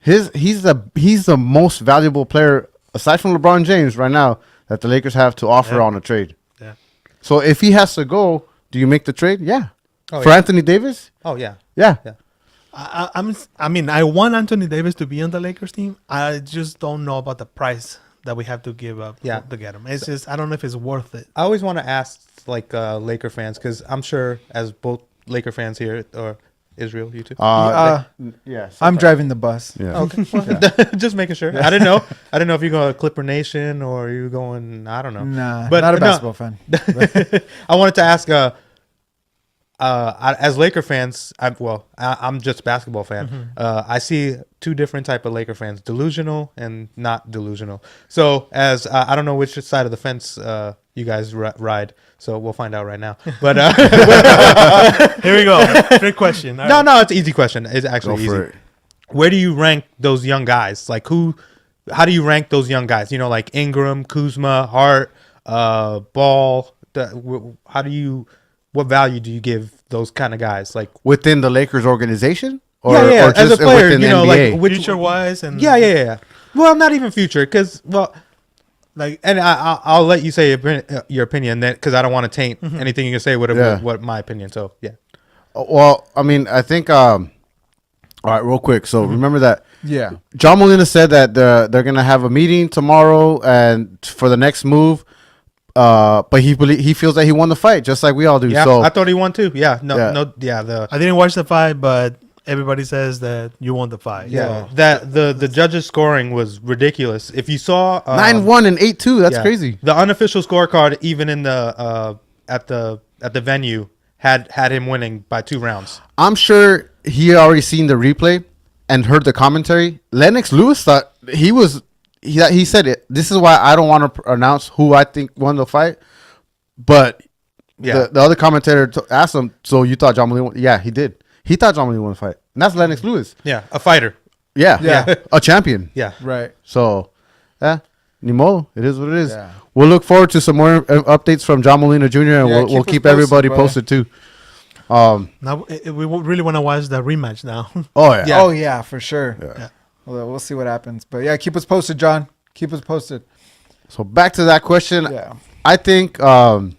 he's the most valuable player aside from LeBron James right now that the Lakers have to offer on a trade. Yeah. So if he has to go, do you make the trade? Yeah. For Anthony Davis? Oh yeah. Yeah. I want Anthony Davis to be on the Lakers team. I just don't know about the price that we have to give up to get him. It's just, I don't know if it's worth it. I always want to ask Laker fans, because I'm sure as both Laker fans here, or Israel, you too. I'm driving the bus. Yeah. Okay. Well, just making sure. I didn't know if you're going to Clipper Nation or you're going, I don't know. Nah, but not a basketball fan. I wanted to ask, as Laker fans, I'm just a basketball fan. I see two different type of Laker fans: delusional and not delusional. So, as I don't know which side of the fence you guys ride, so we'll find out right now. But here we go. Great question. No, it's an easy question. It's actually easy. Where do you rank those young guys? Like how do you rank those young guys? Like Ingram, Kuzma, Hart, Ball. What value do you give those kind of guys? Like within the Lakers organization? Or as just a player, within the NBA? like future wise and yeah. Well, not even future, because and I'll let you say your opinion, then, because I don't want to taint anything you can say. What my opinion. So yeah. Well, I mean, I think. All right, real quick. So remember that. Yeah. John Molina said that they're gonna have a meeting tomorrow and for the next move. But he feels that he won the fight just like we all do. Yeah, so I thought he won too. Yeah, I didn't watch the fight, but everybody says that you won the fight. Yeah, that the judges' scoring was ridiculous. If you saw 9-1 and 8-2, that's crazy. The unofficial scorecard, even in the at the venue, had him winning by 2 rounds. I'm sure he had already seen the replay and heard the commentary. Lennox Lewis thought he said it. This is why I don't want to announce who I think won the fight. But the other commentator asked him, so you thought John Molina won? Yeah, he did. He thought John Molina won the fight. And that's Lennox Lewis. Yeah, a fighter. Yeah. A champion. Yeah. Right. So, yeah. Ni modo. It is what it is. Yeah. We'll look forward to some more updates from John Molina Jr. and Yeah, we'll keep keep us everybody posted, posted too. Now we really want to watch the rematch now. Oh yeah. Oh yeah, for sure. Yeah. Well, we'll see what happens. But yeah, keep us posted, John. Keep us posted. So back to that question. Yeah. I think because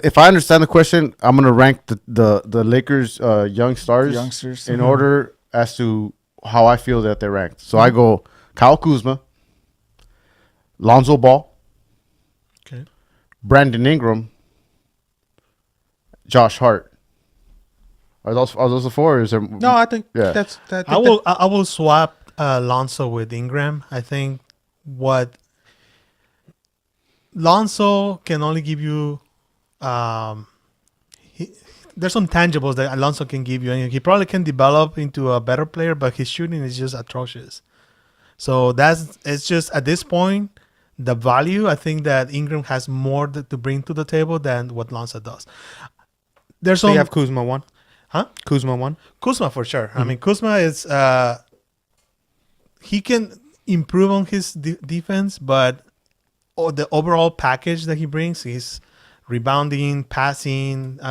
if I understand the question, I'm gonna rank the Lakers young stars Youngsters. in order as to how I feel that they're ranked. So I go Kyle Kuzma, Lonzo Ball, Okay. Brandon Ingram, Josh Hart. Are those the four? Or is there No, I think Yeah. that's that. I will swap Lonzo with Ingram. I think what Lonzo can only give you, there's some tangibles that Alonso can give you, and he probably can develop into a better player, but his shooting is just atrocious. So it's just at this point, the value, I think that Ingram has more to bring to the table than what Lonzo does. There's So some, you have Kuzma 1? huh? Kuzma 1? Kuzma for sure. I mean, Kuzma is he can improve on his defense, but the overall package that he brings, he's rebounding, passing, he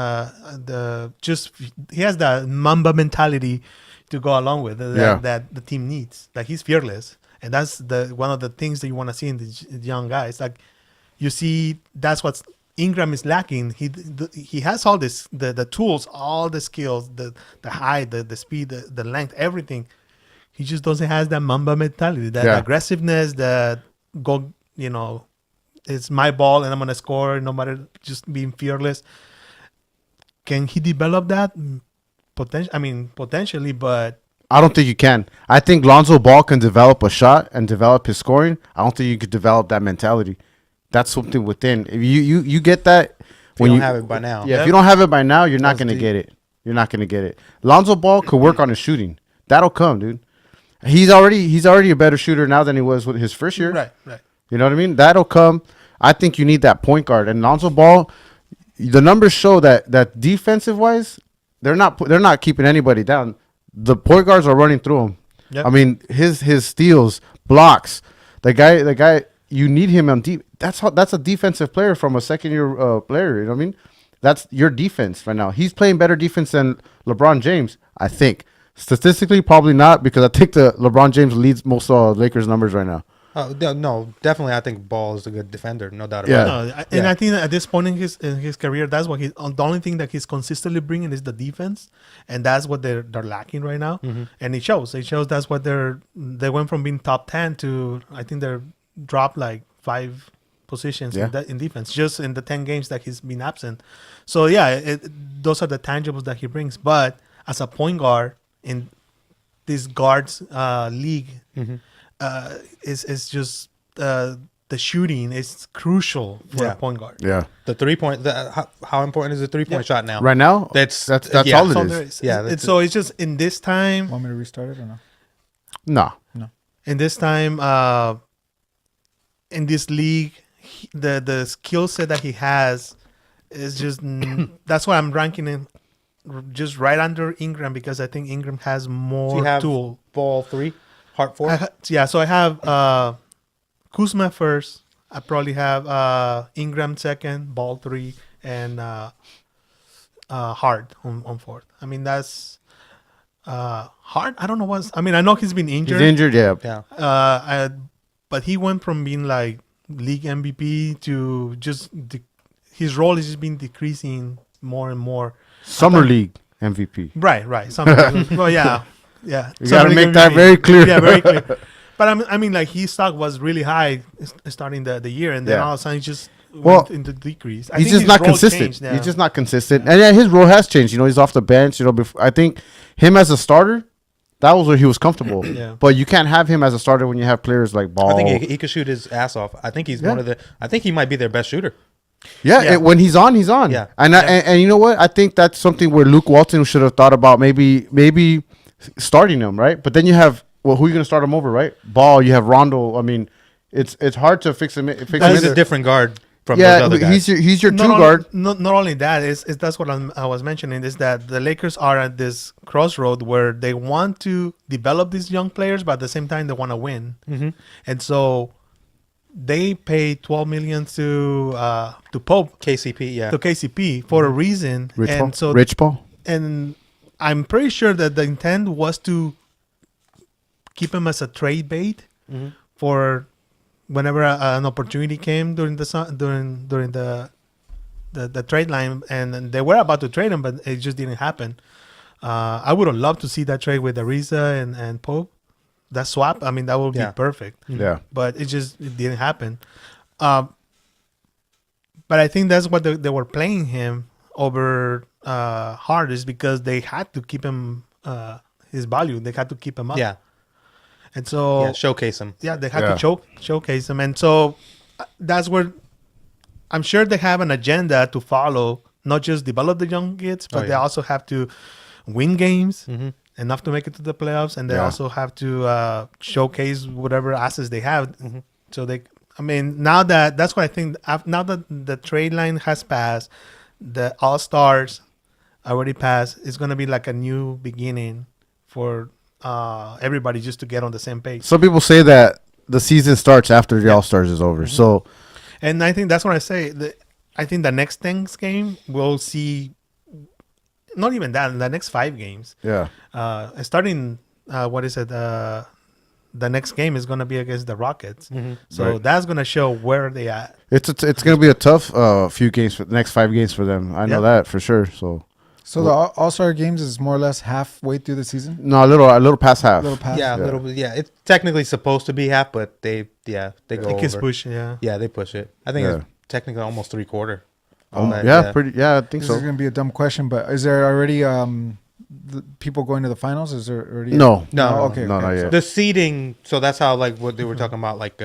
has that Mamba mentality to go along with that the team needs. Like, he's fearless, and that's one of the things that you want to see in the young guys. Like, you see, that's what Ingram is lacking. He has all this, the tools, all the skills, the height, the speed, the length, everything. He just doesn't have that Mamba mentality, that aggressiveness, that go, it's my ball and I'm gonna score no matter, just being fearless. Can he develop that? Potentially, but I don't think you can. I think Lonzo Ball can develop a shot and develop his scoring. I don't think you could develop that mentality. That's something within. If you get that When you don't have it by now. Yeah, if you don't have it by now, you're not gonna get it. You're not gonna get it. Lonzo Ball could work on his shooting. That'll come, dude. He's already a better shooter now than he was with his first year. right. You know what I mean? That'll come. I think you need that point guard. And Lonzo Ball, the numbers show that defensive wise, they're not keeping anybody down. The point guards are running through him. Yep. I mean, his steals, blocks. The guy, you need him on deep. That's a defensive player from a second year player. You know what I mean? That's your defense right now. He's playing better defense than LeBron James, I think. Statistically, probably not, because I think the LeBron James leads most Lakers numbers right now. No, definitely. I think Ball is a good defender, no doubt about it. And I think that at this point in his career, that's what the only thing that he's consistently bringing is the defense, and that's what they're lacking right now. Mm-hmm. And it shows. It shows that's what they went from being top 10 to, I think they're dropped like 5 positions in defense just in the 10 games that he's been absent. So those are the tangibles that he brings. But as a point guard in this guards league. Mm-hmm. Is just the shooting is crucial for a point guard. Yeah. The 3-point. How important is the 3-point shot now? Right now, that's all it is. Yeah, and so it's just in this time. Want me to restart it or no? No. In this time, in this league, the skill set that he has is just that's why I'm ranking him just right under Ingram, because I think Ingram has more tool. Ball 3, Hart 4. So I have Kuzma first. I probably have Ingram second, Ball 3, and Hart on fourth. I mean, that's Hart. I don't know I know he's been injured. He's injured, yeah. But he went from being like league MVP to just his role is just been decreasing more and more. Summer League MVP. Right. Well, yeah. You got to make that very clear. Yeah, very clear. But I mean, like, his stock was really high starting the year, and then all of a sudden he just went into decrease. He's just not consistent. He's just not consistent. And his role has changed. He's off the bench. I think him as a starter, that was where he was comfortable. Yeah. But you can't have him as a starter when you have players like Ball. I think he could shoot his ass off. I think he's I think he might be their best shooter. Yeah. When he's on, he's on. Yeah. And you know what? I think that's something where Luke Walton should have thought about maybe starting him, right? But then you have, who are you going to start him over, right? Ball, you have Rondo. I mean, it's hard to fix him. He's a different guard from those other guys. He's your two guard. Not only that, is that's what I was mentioning, is that the Lakers are at this crossroad where they want to develop these young players, but at the same time they want to win. Mm-hmm. And so they paid $12 million to Pope, KCP, yeah. to KCP for a reason. Rich Paul. And I'm pretty sure that the intent was to keep him as a trade bait for whenever an opportunity came during the trade line, and they were about to trade him, but it just didn't happen. I would have loved to see that trade with Ariza and Pope. That swap, I mean, that would be perfect. Yeah. But it didn't happen. But I think that's what they were playing him over hard, is because they had to keep him his value. They had to keep him up. Yeah. And so Showcase him. yeah, they had to showcase him. And so that's where I'm sure they have an agenda to follow, not just develop the young kids, but they also have to win games enough to make it to the playoffs, and they also have to showcase whatever assets they have. So that's what I think. Now that the trade line has passed, the All-Stars already passed, it's going to be like a new beginning for everybody just to get on the same page. Some people say that the season starts after the All-Stars is over. So, and I think that's what I say. I think the next Thanks game we'll see. Not even that. In the next 5 games. yeah. Starting, the next game is going to be against the Rockets. So Right. that's going to show where they at. It's going to be a tough few games for the next 5 games for them. I know that for sure. So the All-Star games is more or less halfway through the season. no, a little past half. A little past. Yeah, a little bit. Yeah, it's technically supposed to be half, but they go It over. gets pushed, yeah. Yeah, they push it. I think it's technically almost 3/4. Pretty. Yeah, I think This so. is going to be a dumb question, but is there already the people going to the finals? Is there already? No. Okay. No, not yet. The seeding, so that's how like what they were talking about, like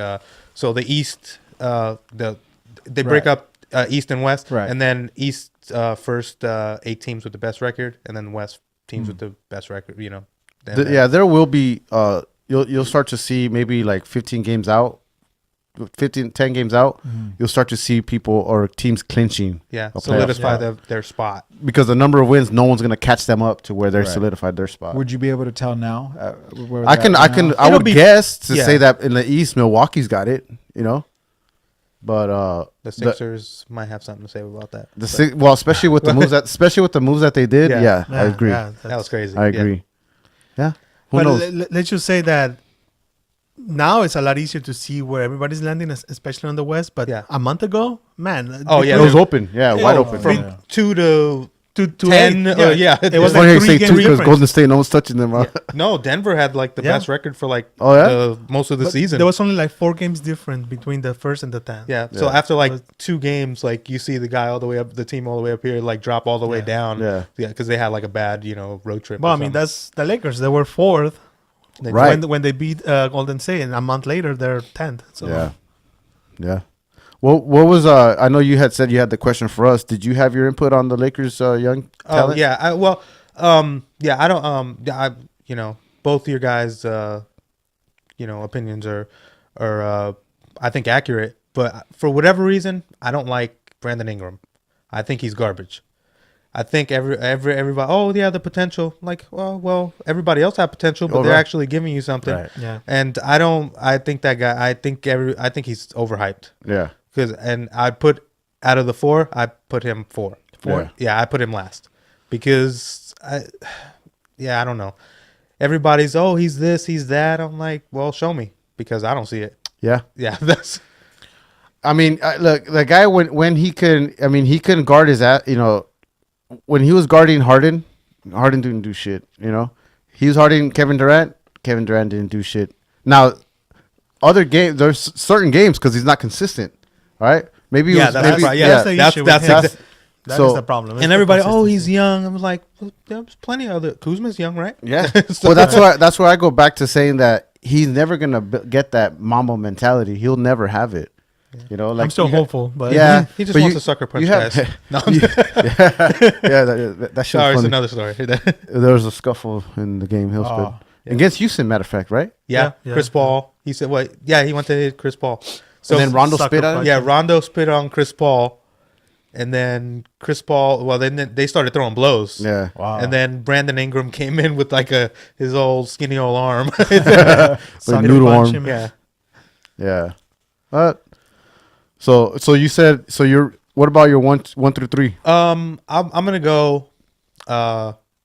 so the East, they break up East and West, Right. and then East first 8 teams with the best record, and then West teams with the best record. You know, There will be. You'll start to see maybe like 15 games out. 10 games out, you'll start to see people or teams clinching. yeah, a playoff solidify spot. their spot. Because the number of wins, no one's gonna catch them up to where they're Right. solidified their spot. Would you be able to tell now? Where I can. they're at now? I would guess to yeah. say that in the East, Milwaukee's got it. You know, but The Sixers might have something to say about that. well, especially with the moves that they did. Yeah, I agree. Yeah, That was crazy. I agree. Yeah. Who But knows? let's just say that now it's a lot easier to see where everybody's landing, especially on the West. But Yeah. a month ago, man. Oh, yeah, It was open. Yeah, wide open. From Yeah. 2 to to 10. 8. Yeah, It It's was funny like how you 3 say games two because difference. Golden State, no one's touching them. No, Denver had like the Yeah. best record for like Oh, yeah? most of the But season. there was only like 4 games different between the first and the 10th. Yeah. So Yeah. after like Was- 2 games, like you see the guy all the way up, the team all the way up here, like drop all the way Yeah. down. Yeah. Because they had like a bad, road trip. Well, or I mean, something. that's the Lakers. They were 4th Right. when they beat Golden State, and a month later they're 10th. So Yeah. Well, what was I know you had said you had the question for us. Did you have your input on the Lakers young talent? Oh yeah. I don't. Both your guys, opinions are I think accurate. But for whatever reason, I don't like Brandon Ingram. I think he's garbage. I think everybody. Oh yeah, the potential. Like well, everybody else have potential, but Oh, they're right. actually giving you something. Right. yeah. And I don't. I think that guy. I think he's overhyped. Yeah. And I put out of the 4, I put him 4. Yeah. I put him last because I don't know. Everybody's he's this, he's that. I'm like, well, show me because I don't see it. Yeah. Yeah, that's I mean, look, the guy when he couldn't guard his ass. When he was guarding Harden didn't do shit. He was guarding Kevin Durant didn't do shit. Now, other games, there's certain games because he's not consistent. All right, maybe That's right. That's the issue. that's with him. exa- That so- is the problem. It's and the everybody, consistency. he's young. I was like, well, there's plenty of other. Kuzma's young, right? Yeah. So- Well, that's where I go back to saying that he's never gonna get that Mamba mentality. He'll never have it. Like I'm still you got- hopeful, but Yeah, he just but wants you- to sucker punch you have- guys. No, that shit sorry, was it's funny. another story. There was a scuffle in the game. Oh, Against Houston, matter of fact, right? Yeah, Yeah. Chris Paul. He said, "What? Yeah, he went to hit Chris Paul." So and then Rondo sucker spit at him. punch. Yeah, Rondo spit on Chris Paul, and then Chris Paul. Well, then they started throwing blows. Yeah. wow. And then Brandon Ingram came in with like his old skinny old arm. Sucker noodle punch arm. him. Yeah. Yeah. So you said you're. What about your one through 3? I'm gonna go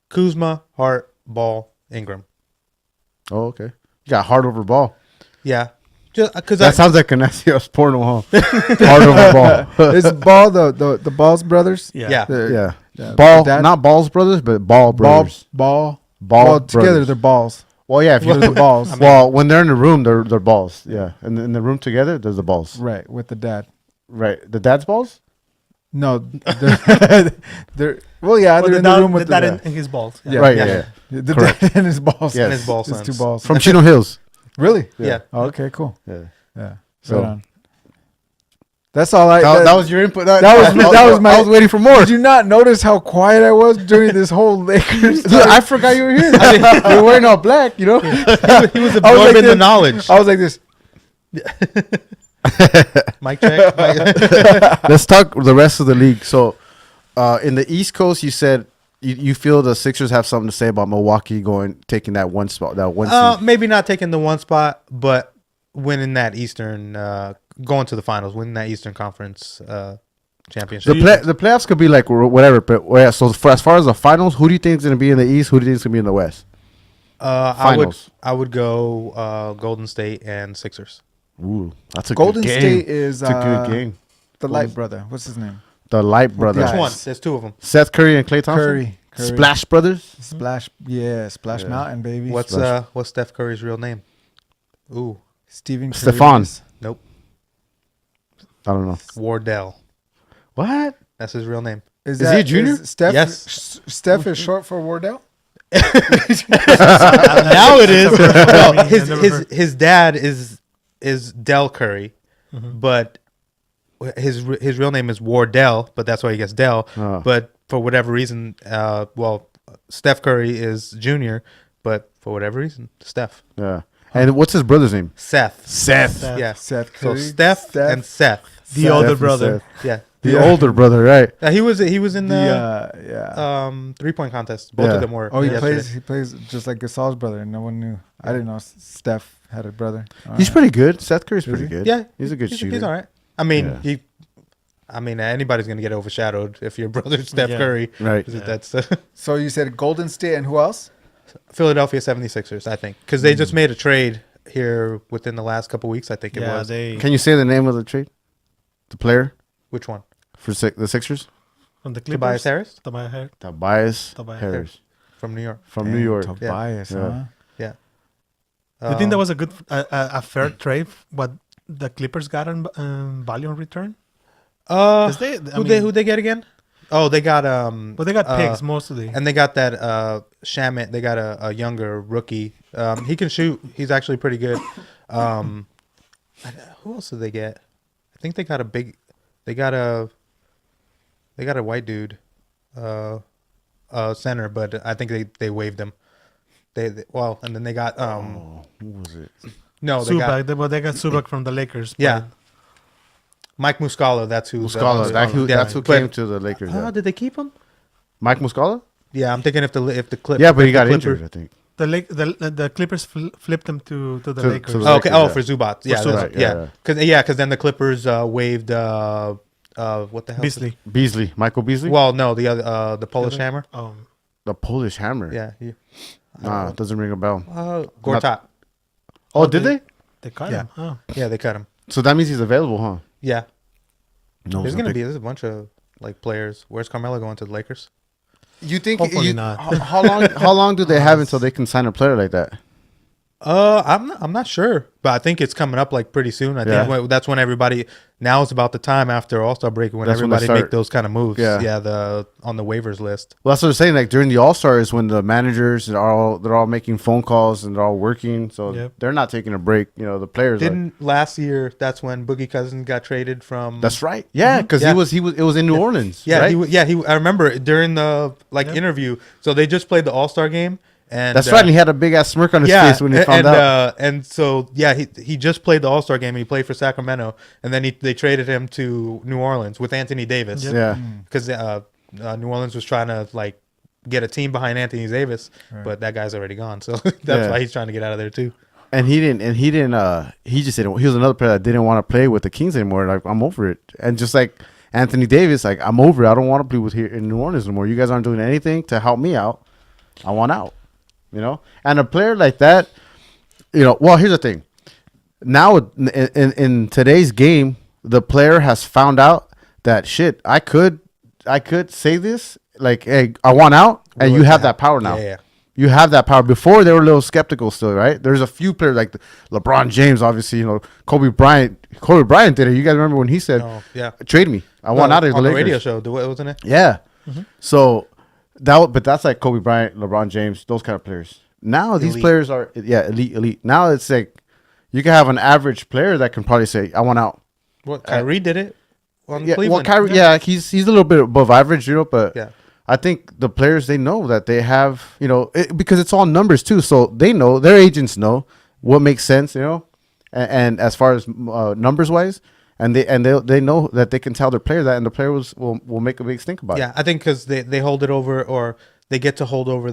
Kuzma, Hart, Ball, Ingram. Oh, okay. You got Hart over Ball. Yeah, just because That sounds like Canesius porno, huh? Hart over Ball. Is Ball the Balls brothers? yeah. The- Yeah. Ball, the dad- not Balls brothers, but Ball brothers. Ball. Ball Well, together brothers. they're balls. Well, yeah. If you They're the balls. well, when they're in the room, they're balls. Yeah, and in the room together, there's the balls. Right, with the dad. Right. The dad's balls. No, they're well, yeah, they're in the room with the dad dad. and his balls. Yeah. Right. Yeah. The Correct. dad and his balls. Yes. And his ball His sons. two balls. From Chino Hills. Really? Yeah. Oh, okay, cool. Yeah. Yeah. So- Right on. That's all I. That was your input. that was my. I was waiting for more. Did you not notice how quiet I was during this whole Lakers? Look, I forgot you were here. You're wearing all black, you know. He was I was like absorbing the this. knowledge. I was like this. Mic check. Let's talk the rest of the league. So, in the East Coast, you said you feel the Sixers have something to say about Milwaukee taking that one spot, that one seed. Maybe not taking the one spot, but winning that Eastern, going to the finals, winning that Eastern Conference championship. The playoffs could be like whatever, but yeah. So as far as the finals, who do you think is going to be in the East? Who do you think is going to be in the West? Finals. I would go Golden State and Sixers. Ooh, that's a Golden good game. State is It's a good game. the Light brother. What's his name? The Light brothers. Guys. Which one? There's two of them. Seth Curry and Klay Thompson. Curry. Splash Brothers. Splash. Yeah, Splash Yeah. Mountain, baby. What's Steph Curry's real name? Ooh, Stephen Curry. Stefan. nope. I don't know. Wardell. What? That's his real name. Is he a junior? Steph, Yes. Steph is short for Wardell. Now it is. No, I've never heard. his dad is Del Curry, Mhm. but his real name is Wardell, but that's why he gets Del. Oh. But for whatever reason, Steph Curry is junior, but for whatever reason, Steph. Yeah. And what's his brother's name? Seth. Seth. Yeah. Seth So Curry. Steph and Seth. The Seth older and brother. Seth. Yeah. The Yeah. older brother, right? He was in the yeah. 3-point contest. Both Yeah. of them were. Oh, he yesterday. plays just like Gasol's brother, and no one knew. I didn't know Steph had a brother. He's pretty good. Seth Curry's pretty he? good. Yeah, He's a good shooter. He's all right. I mean, Yeah. anybody's gonna get overshadowed if your brother's Steph Yeah. Curry. Right. That's So you said Golden State and who else? Philadelphia 76ers, I think, because they just made a trade here within the last couple weeks. I think it Yeah, was. Can you say the name of the trade? The player Which one? for the Sixers? from the Tobias Clippers. Harris Tobias Harris. Tobias Tobias Harris from New York. from New York. Tobias, Yeah. huh? Yeah. Do you think that was a good, a fair trade? What the Clippers got in value in return? 'Cause Who they get again? Oh, they got But they got picks mostly. and they got that Shamit. They got a younger rookie. He can shoot. He's actually pretty good. Who else did they get? I think they got a big. They got a white dude, center, but I think they waived him. And then they got Who was it? no, they got Zubac. They got Zubac from the Lakers. yeah. Mike Muscala, that's who. Muscala. That's who But- came to the Lakers. Yeah. Did they keep him? Mike Muscala? Yeah, I'm thinking if the Clip. Yeah, but he if the got Clipper- injured, I think. The Clippers flipped him to the To Lakers. the Oh, okay. Lakers, Oh, yeah. for Zubac. Yeah, Zubac, that's- yeah, yeah. Because then the Clippers waived what the hell? Beasley. Beasley. Michael Beasley? Well, no, the other the Polish Hammer. The Polish Hammer. Yeah. Nah, it doesn't ring a bell. Gortat. Oh, did they? They cut Yeah. him. Oh. Yeah, they cut him. So that means he's available, huh? Yeah. No, There's a bunch of like players. Where's Carmelo going to the Lakers? You think Hopefully not. How long do they have until they can sign a player like that? I'm not sure, but I think it's coming up like pretty soon. I think that's when everybody now is about the time after All-Star break when That's when they everybody start- make those kind of moves. Yeah. On the waivers list. Well, that's what I'm saying. Like during the All Star is when the managers are all making phone calls and they're all working, so Yep. they're not taking a break. You know, the players are. Didn't last year? That's when Boogie Cousins got traded from. That's right. Yeah, because Yeah. it was in New Orleans. Yeah, right? I remember during the Yep. interview. So they just played the All-Star game, and That's right. And he had a big ass smirk on his face when he found out. And so he just played the All-Star game. And he played for Sacramento, and then they traded him to New Orleans with Anthony Davis. Yep. Yeah, Because New Orleans was trying to like get a team behind Anthony Davis, but that guy's already gone. So that's Yeah. why he's trying to get out of there too. And he didn't. He just didn't. He was another player that didn't want to play with the Kings anymore. Like, I'm over it. And just like Anthony Davis, like, I'm over it. I don't want to play with here in New Orleans anymore. You guys aren't doing anything to help me out. I want out. You know. And a player like that, you know. Well, here's the thing. Now in today's game, the player has found out that shit. I could say this, like, hey, I want out, and you have that power now. Yeah. You have that power. Before, they were a little skeptical still, right? There's a few players like LeBron James, obviously, you know, Kobe Bryant. Kobe Bryant did it. You guys remember when he said, trade me. I want out of the on Lakers. the radio show, wasn't it? Yeah. Mm-hmm. So, but that's like Kobe Bryant, LeBron James, those kind of players. Now, these players are, elite. Now, it's like, you can have an average player that can probably say, I want out. Well, Kyrie did it on Cleveland. Well, Kyrie, he's a little bit above average, you know, but I think the players, they know that they have, you know, because it's all numbers too. So they know, their agents know what makes sense, you know, and as far as numbers wise, and they know that they can tell their player that, and the players will make a big stink about it. Yeah, I think because they hold it over, or they get to hold over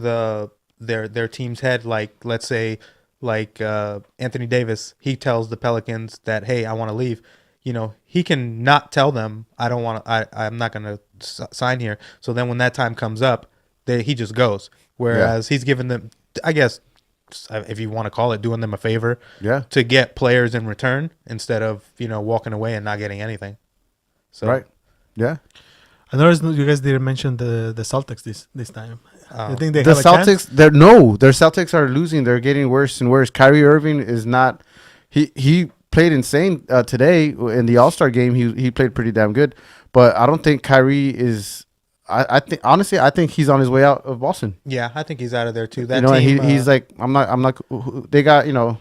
their team's head. Like, let's say, like Anthony Davis, he tells the Pelicans that, hey, I want to leave. You know, he can not tell them, I'm not going to sign here. So then when that time comes up, he just goes. Whereas he's giving them, I guess, if you want to call it, doing them a favor to get players in return instead of, you know, walking away and not getting anything. So, right. Yeah. I noticed you guys didn't mention the Celtics this time. I think they the have Celtics. Their Celtics are losing. They're getting worse and worse. Kyrie Irving is not. He played insane today in the All-Star game. He played pretty damn good, but I don't think Kyrie is. I think honestly, I think he's on his way out of Boston. Yeah, I think he's out of there too. That you know, team, he's like, I'm not. They got, you know.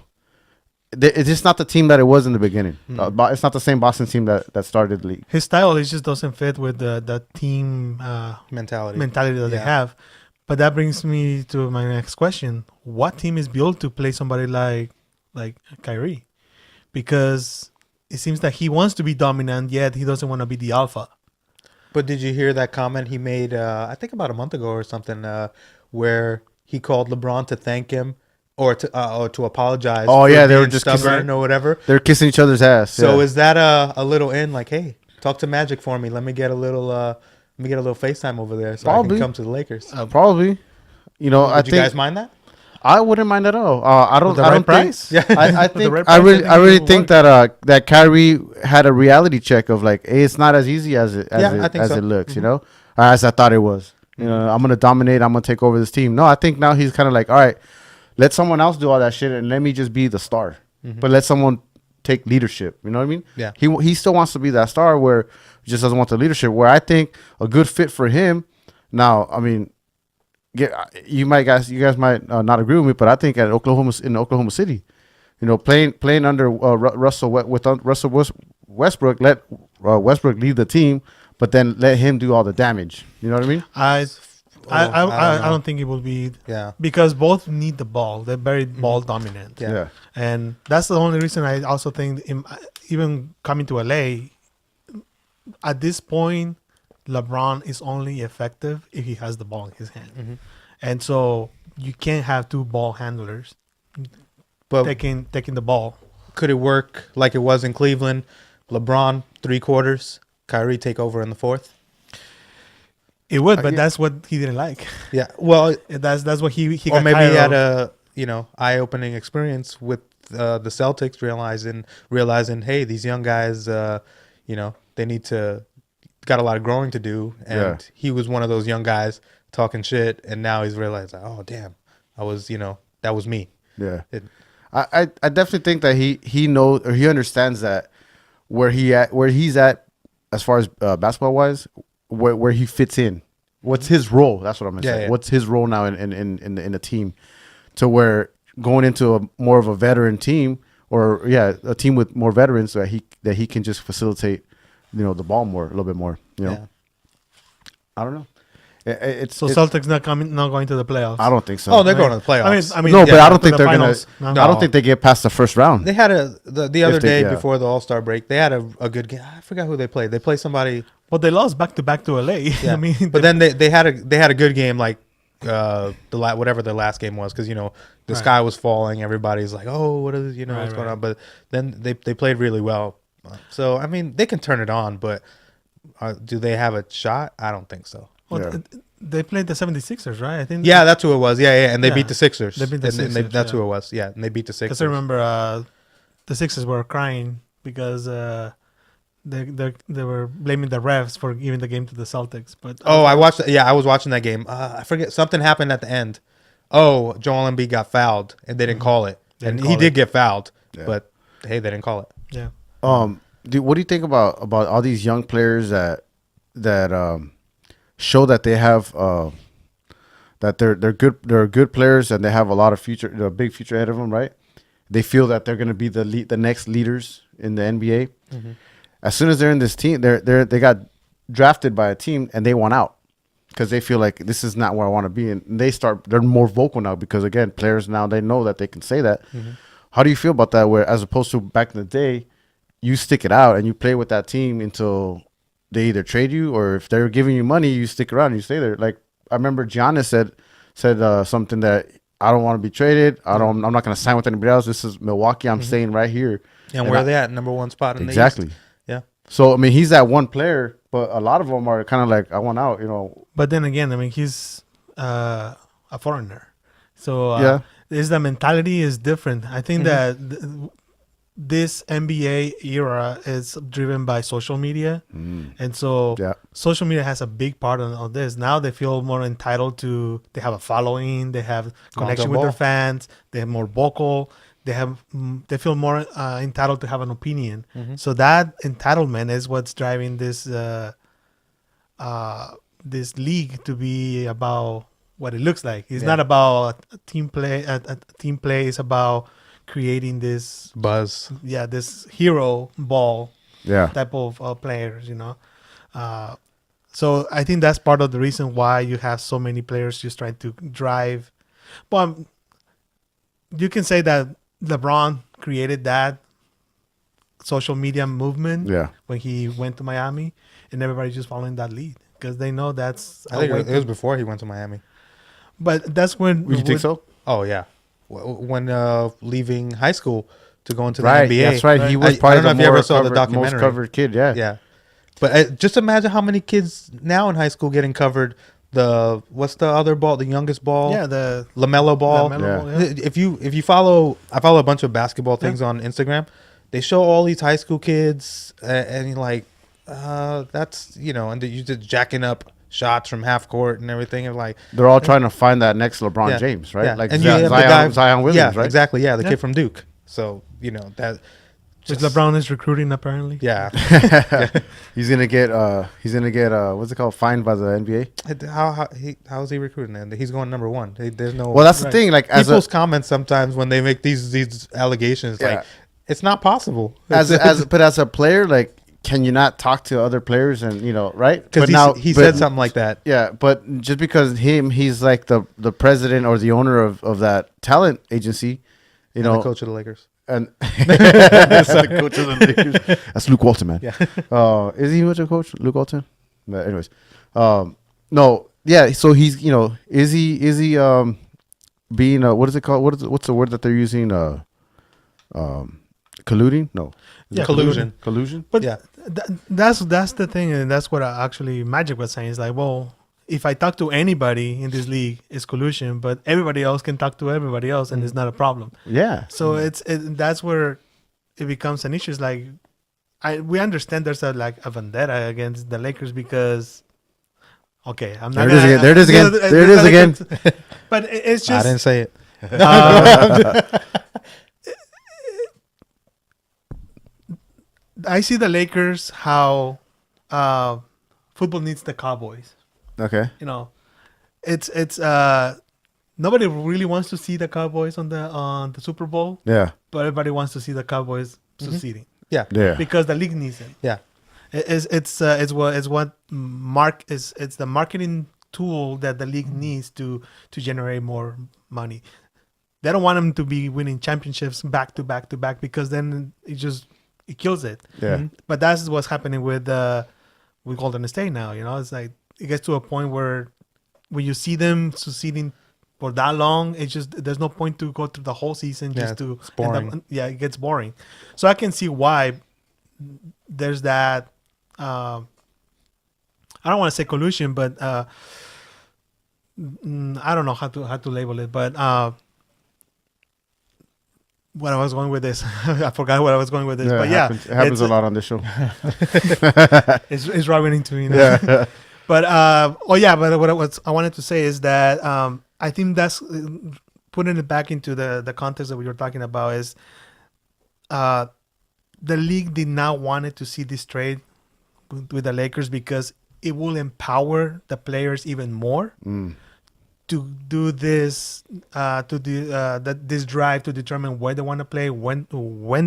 It's just not the team that it was in the beginning. It's not the same Boston team that started the league. His style, it just doesn't fit with the team mentality that they have. But that brings me to my next question: what team is built to play somebody like Kyrie? Because it seems that he wants to be dominant, yet he doesn't want to be the alpha. But did you hear that comment he made? I think about a month ago or something, where he called LeBron to thank him. Or to apologize. Oh yeah, they were just just stubborn or whatever. They're kissing each other's ass. So is that a little in? Like, hey, talk to Magic for me. Let me get a little FaceTime over there so I can come to the Lakers. Probably. You know, Would you guys mind that? I wouldn't mind at all. I don't. The I right don't price? think. Yeah. I think. right I price, really think that Kyrie had a reality check of like, hey, it's not as easy as it looks. You know, as I thought it was. You know, I'm gonna dominate. I'm gonna take over this team. No, I think now he's kind of like, all right. Let someone else do all that shit and let me just be the star. But let someone take leadership. You know what I mean? Yeah. He still wants to be that star where he just doesn't want the leadership. Where I think a good fit for him. Now, I mean, you guys might not agree with me, but I think in Oklahoma City, you know, playing under Russell Westbrook, let Westbrook lead the team, but then let him do all the damage. You know what I mean? I don't think it will be because both need the ball. They're very ball dominant. Yeah. And that's the only reason I also think even coming to LA at this point, LeBron is only effective if he has the ball in his hand. And so you can't have two ball handlers taking the ball. Could it work like it was in Cleveland? LeBron 3 quarters, Kyrie take over in the 4th? It would, but that's what he didn't like. Yeah, well, that's what he or maybe he had a eye-opening experience with the Celtics, realizing, hey, these young guys, they got a lot of growing to do, and he was one of those young guys talking shit, and now he's realized, oh damn, that was me. Yeah, I definitely think that he knows or he understands that where he's at as far as basketball wise. Where he fits in, what's his role? That's what I'm gonna say. Yeah. What's his role now in a team, to where going into a more of a veteran team or a team with more veterans that he can just facilitate, you know, the ball a little bit more. You know, I don't know. Celtics not going to the playoffs. I don't think so. Oh, they're going to the playoffs. I mean, no, but I don't think they're finals. gonna. No. I don't think they get past the first round. They had the other day before the All-Star break. They had a good game. I forgot who they played. They played somebody. Well, they lost back to LA. Yeah. I mean, but then they had a good game like whatever the last game was, because the Right. sky was falling. Everybody's like, oh, what is Right, what's going right. on? But then they played really well. So I mean, they can turn it on, but do they have a shot? I don't think so. Well, Yeah. they played the 76ers, right? I think. Yeah, that's who it was. Yeah, and they Yeah. beat the Sixers. They beat the And Sixers, that's yeah. who it was. Yeah, and they beat the Sixers. Because I remember the Sixers were crying because they were blaming the refs for giving the game to the Celtics. But Oh, I watched. Yeah, I was watching that game. I forget, something happened at the end. Oh, Joel Embiid got fouled, and they didn't call it. They didn't And he call did it. get fouled, Yeah. but hey, they didn't call it. yeah, What do you think about all these young players that show that they have that they're good players and they have a lot of a big future ahead of them, right? They feel that they're going to be the next leaders in the NBA. Mm-hmm. As soon as they're in this team, they got drafted by a team and they want out because they feel like this is not where I want to be, and they're more vocal now because again, players now they know that they can say that. Mm-hmm. How do you feel about that? Where as opposed to back in the day, you stick it out and you play with that team until they either trade you or if they're giving you money, you stick around and you stay there. Like I remember Giannis said something that I don't want to be traded. I'm not going to sign with anybody else. This is Milwaukee. I'm staying right here. And where are they at? Number one spot in Exactly. the East? Yeah. So I mean, he's that one player, but a lot of them are kind of like I want out. but then again, I mean, he's a foreigner, so Yeah. the mentality is different. I think that this NBA era is driven by social media, and so Yeah. social media has a big part on this. Now they feel more entitled to. They have a following. They have connection with their ball. fans. They're more vocal. They feel more entitled to have an opinion. So that entitlement is what's driving this this league to be about what it looks like. It's not about a team play. A team play is about creating this Buzz. this hero ball Yeah. type of players. So I think that's part of the reason why you have so many players just trying to drive. But you can say that LeBron created that social media movement Yeah. when he went to Miami, and everybody's just following that lead because they know that's. I think it was before he went to Miami. But that's when. Would you think so? Oh yeah, when leaving high school to go into the Right. NBA. That's right. He was I probably don't know the if you ever more saw the covered, documentary. most covered kid. Yeah. Yeah, but just imagine how many kids now in high school getting covered. What's the other ball? The youngest ball? Yeah, the LaMelo ball. LaMelo Yeah. ball, yeah. If you follow, I follow a bunch of basketball things on Instagram. They show all these high school kids, and you're like, that's and you're just jacking up shots from half court and everything, and like They're all trying to find that next LeBron yeah, James, right? yeah. Like and you have the guy- Zion Williams, yeah, right? exactly, yeah, the Yeah. kid from Duke. So that. Which just- LeBron is recruiting apparently. Yeah. He's gonna get what's it called? Fined by the NBA. How is he recruiting? And he's going number one. There's no. Well, that's the Right. thing. Like people's comments sometimes when they make these allegations, Yeah. like it's not possible. as a player, like, can you not talk to other players and right? Because But he but- said something like that. Yeah, but just because he's like the president or the owner of that talent agency, And the coach of the Lakers. and that's the coach of the Lakers. That's Luke Walton, man. Yeah. Is he much a coach, Luke Walton? But anyways, no, yeah. So he's is he being what is it called? What's the word that they're using? Colluding? No, Yeah, Collusion. collusion. But Yeah. that's the thing, and that's what actually Magic was saying. It's like, well, if I talk to anybody in this league, it's collusion, but everybody else can talk to everybody else, and it's not a problem. Yeah. So that's where it becomes an issue. It's like we understand there's a vendetta against the Lakers because, okay, I'm not. There it is again. There it is again. But it's I just. didn't say it. I see the Lakers how football needs the Cowboys. Okay. It's nobody really wants to see the Cowboys on the Super Bowl, Yeah. but everybody wants to see the Cowboys succeeding Yeah. Yeah. because the league needs it. Yeah. It's the marketing tool that the league needs to generate more money. They don't want them to be winning championships back to back to back because then it kills it. Yeah. But that's what's happening with Golden State now. It's like it gets to a point where when you see them succeeding for that long, it's just there's no point to go through the whole season just to it's boring. it gets boring. So I can see why there's that. I don't want to say collusion, but I don't know how to label it. But what I was going with this, I forgot what I was going with this. But it happens a lot on this show. it's rubbing into me. Yeah. But but what I wanted to say is that I think that's putting it back into the context that we were talking about is the league did not want to see this trade with the Lakers because it will empower the players even more to do this this drive to determine where they want to play, when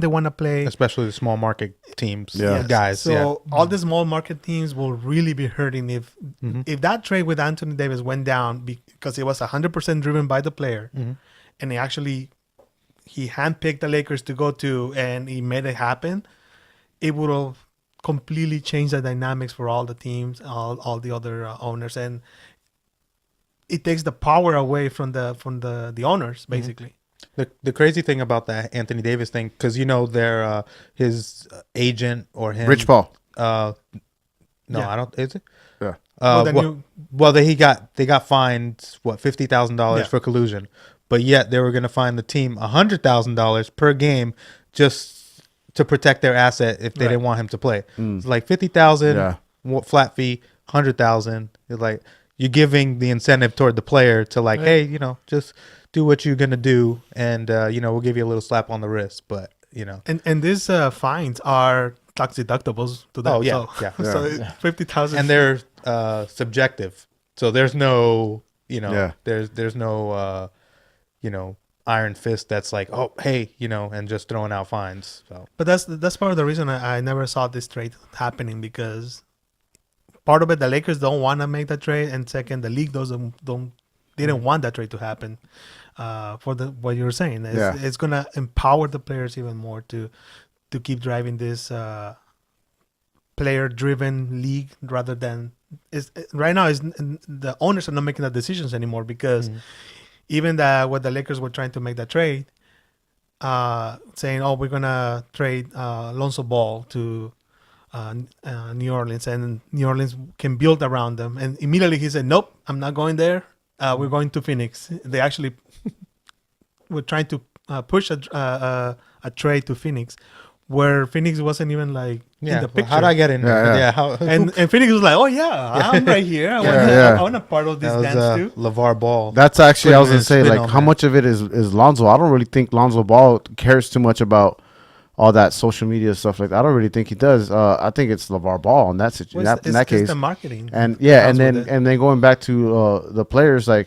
they want to play, especially the small market teams, Yes. guys. So all the small market teams will really be hurting if that trade with Anthony Davis went down because it was 100% driven by the player, and he handpicked the Lakers to go to, and he made it happen. It would have completely changed the dynamics for all the teams, all the other owners, and it takes the power away from the owners basically. The crazy thing about that Anthony Davis thing, because their his agent or him, Rich Paul. I don't. Is it? Yeah. They got fined $50,000 for collusion, but yet they were going to fine the team $100,000 per game just to protect their asset if they didn't want him to play. It's like $50,000 flat fee, $100,000. It's like you're giving the incentive toward the player to hey, just do what you're gonna do, and we'll give you a little slap on the wrist, but And these fines are tax deductibles to them. Oh, yeah, So 50,000, and they're subjective, so there's no there's no iron fist that's like, oh hey, and just throwing out fines. So, but that's part of the reason I never saw this trade happening, because part of it, the Lakers don't want to make that trade, and second, the league didn't want that trade to happen. For what you were saying, it's gonna empower the players even more to keep driving this player-driven league rather than right now. The owners are not making the decisions anymore because even when the Lakers were trying to make that trade, saying, "Oh, we're gonna trade Lonzo Ball to." New Orleans, and New Orleans can build around them. And immediately he said, "Nope, I'm not going there. We're going to Phoenix." They actually were trying to push a trade to Phoenix, where Phoenix wasn't even in the picture. How do I get in there? Yeah. And Phoenix was like, "Oh yeah, I'm right here. I want a part of this That was dance too." LeVar Ball. That's actually, I was going to say, Spin on how that. much of it is Lonzo? I don't really think Lonzo Ball cares too much about all that social media stuff like that. I don't really think he does. I think it's LeVar Ball in that situation. In that case, it's the marketing, and then going back to the players, I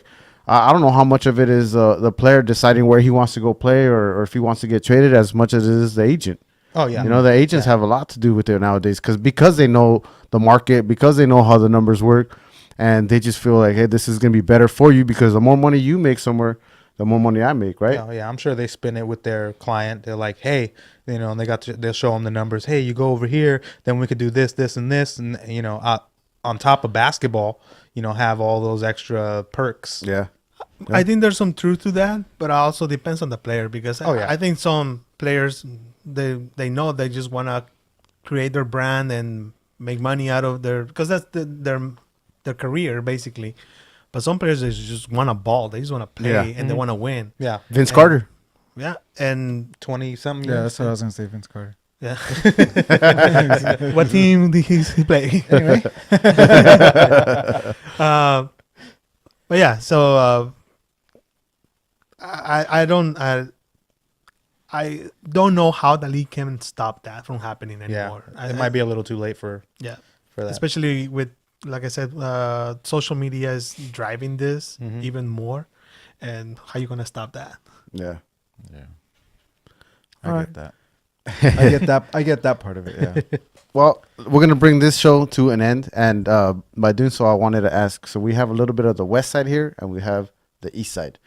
don't know how much of it is the player deciding where he wants to go play or if he wants to get traded, as much as it is the agent. Oh yeah, The agents have a lot to do with it nowadays because they know the market, because they know how the numbers work, and they just feel like, hey, this is gonna be better for you because the more money you make somewhere, the more money I make, right? Yeah, I'm sure they spin it with their client. They're like, hey, and they'll show them the numbers. Hey, you go over here, then we could do this, this, and this, and on top of basketball, have all those extra perks. Yeah. I think there's some truth to that, but it also depends on the player because I think some players they know they just want to create their brand and make money out of because that's their career basically. But some players, they just want to ball. They just want to play and they want to win. Yeah. Vince Carter. Yeah. And 20-something Yeah, years. that's what I was gonna say, Vince Carter. yeah. What team did he play? Anyway. But yeah, so I don't know how the league can stop that from happening anymore. It might be a little too late for that. that. Especially with, like I said, social media is driving this even more. And how you gonna stop that? Yeah. Yeah. All I right. get that. I get that. I get that part of it. Yeah. Well, we're gonna bring this show to an end, and by doing so, I wanted to ask. So we have a little bit of the west side here, and we have the east side.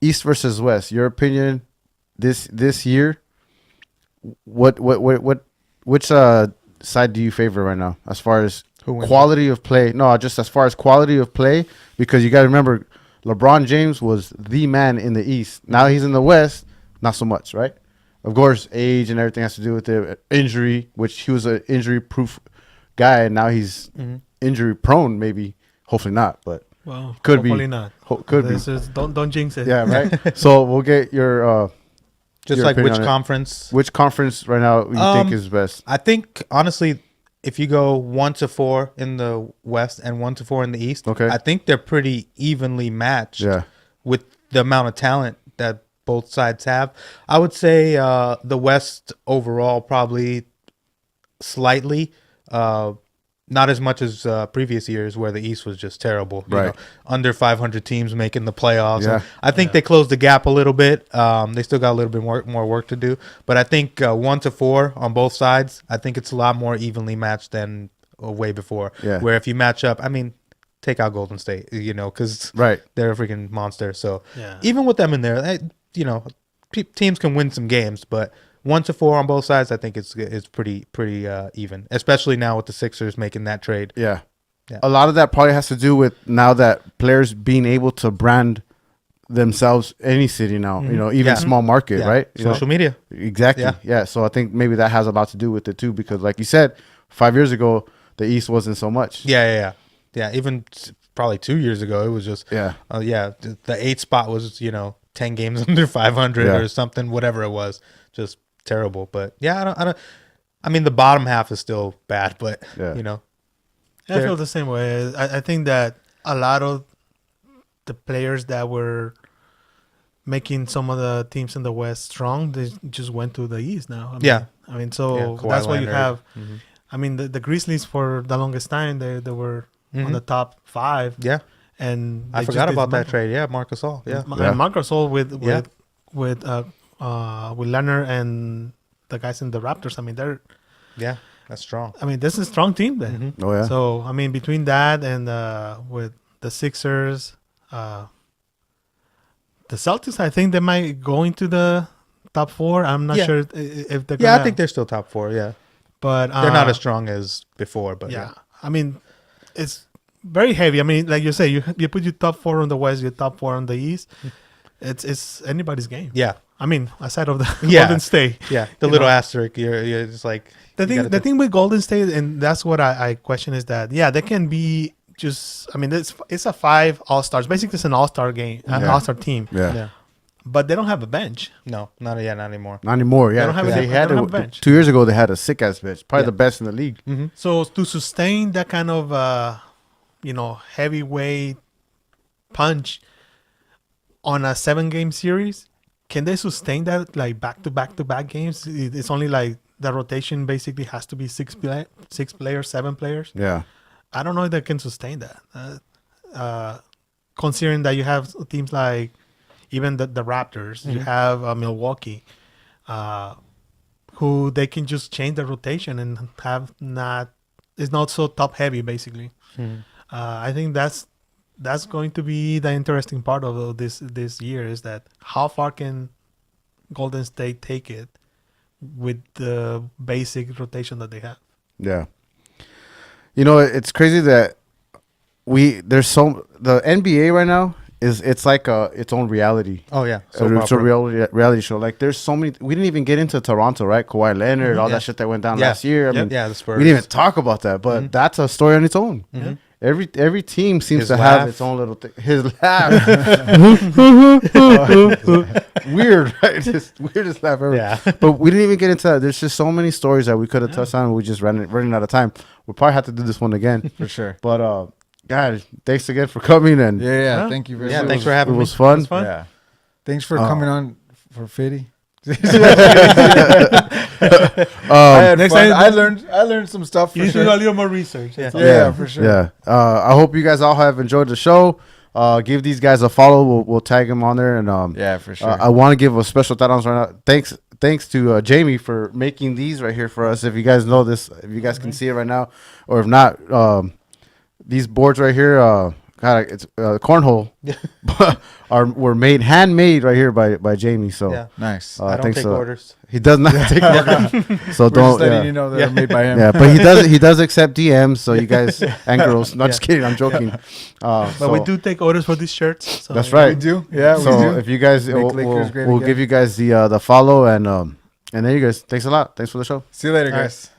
East versus west. Your opinion this year? Which side do you favor right now, as far as Who wins quality of play. No, just as far as quality of play, because you got to remember, LeBron James was the man in the East. Now he's in the West, not so much, right? Of course, age and everything has to do with the injury, which he was an injury-proof guy, and now he's injury-prone. Maybe, hopefully not, but Well, could hopefully be. not. Could be. This is, don't jinx it. Yeah, right. So we'll get your Just your like opinion which on it. conference? Which conference right now you think is best? I think honestly, if you go 1-4 in the West and 1-4 in the East, Okay. I think they're pretty evenly matched. Yeah. With the amount of talent that both sides have, I would say the West overall probably slightly. Not as much as previous years where the East was just terrible. You Right. know, under 500 teams making the playoffs. Yeah. And I think they closed the gap a little bit. They still got a little bit more work to do. But I think 1-4 on both sides, I think it's a lot more evenly matched than way before. Yeah. Where if you match up, I mean, take out Golden State, you know, because Right. they're a freaking monster. So Yeah. even with them in there, you know, teams can win some games, but 1-4 on both sides, I think it's pretty even, especially now with the Sixers making that trade. Yeah. Yeah. A lot of that probably has to do with now that players being able to brand themselves any city now, you know, even Yeah. small market, Yeah. right? You know? Social media. Exactly. Yeah. Yeah. So I think maybe that has a lot to do with it too, because like you said, 5 years ago, the East wasn't so much. Yeah. Even probably 2 years ago, it was just Yeah. The 8th spot was 10 games under 500 Yeah. or something, whatever it was, just terrible. But yeah, I mean, the bottom half is still bad, but Yeah. I They're- feel the same way. I think that a lot of the players that were making some of the teams in the West strong, they just went to the East now. I mean, so Kawhi that's what you Leonard. have. Mhm. I mean, the Grizzlies for the longest time, they were on the top 5. Yeah, And I they forgot just about that dismantled. trade. Yeah, Marc Gasol. Yeah, Yeah. And Marc Gasol Yeah. with Leonard and the guys in the Raptors. I mean, that's strong. this is a strong team then. Mhm. Oh yeah. So I mean, between that and with the Sixers, the Celtics, I think they might go into the top 4. I'm not Yeah. sure if they're. Yeah, gonna, I think they're still top 4. Yeah, but they're not as strong as before, but yeah. I mean, it's very heavy. I mean, like you say, you put your top 4 on the West, your top 4 on the East. It's anybody's game. yeah, I mean, aside of the Yeah. Golden State. yeah. The You little know. asterisk, you're just like The thing with Golden State, and that's what I question, is that they can be just. I mean, it's a 5 All-Stars. Basically, it's an All-Star game, an Yeah. All-Star team. Yeah. yeah. But they don't have a bench. No, not anymore. Not anymore. Yeah. don't have 'cause a- they they had don't have a it bench. 2 years ago. They had a sick ass bench, probably Yeah. the best in the league. Mm-hmm. So to sustain that kind of heavyweight punch on a 7-game series, can they sustain that like back to back games? It's only like the rotation basically has to be 6 players, 7 players. Yeah. I don't know if they can sustain that. Considering that you have teams like even the Raptors, you have Milwaukee, who they can just change the rotation and it's not so top heavy basically. I think that's going to be the interesting part of this year, is that how far can Golden State take it with the basic rotation that they have. Yeah. You know, it's crazy that the NBA right now it's like its own reality. Oh yeah, So it's a reality show. Like there's so many. We didn't even get into Toronto, right? Kawhi Leonard, all Yeah. that shit that went down Yeah. last year. I mean, the Spurs. we didn't even talk about that, but that's a story on its own. Yeah. Every team seems His to laugh. have its own little thing. His laugh, weird, right? Just weirdest laugh ever. Yeah. But we didn't even get into that. There's just so many stories that we could have touched on. And we just running out of time. We'll probably have to do this one again. For sure. But God, thanks again for coming. And Yeah. Yeah. Thank you very Yeah, much. thanks for it having me. was fun. It was fun. Yeah. Thanks for coming on for Fitty. Um, I had next fun. time- I learned some stuff for You should sure. do a little more research. That's all. Yeah, for sure. Yeah. I hope you guys all have enjoyed the show. Give these guys a follow. We'll tag them on there. And Yeah, for sure. I want to give a special shout out right now. Thanks to Jamie for making these right here for us. If you guys know this, if you guys can see it right now, or if not, these boards right here, it's cornhole were handmade right here by Jamie. So Yeah. Nice. I don't thanks, take orders. He does not take orders. So We're don't. just letting you know they're made by him. Yeah, but he does accept DMs. So you guys and girls. Not just kidding. I'm joking. But we do take orders for these shirts. So That's right. We do. Yeah, So we do. if you guys, Make Lakers great we'll again. give you guys the follow and there you guys. Thanks a lot. Thanks for the show. See you later, All right. guys.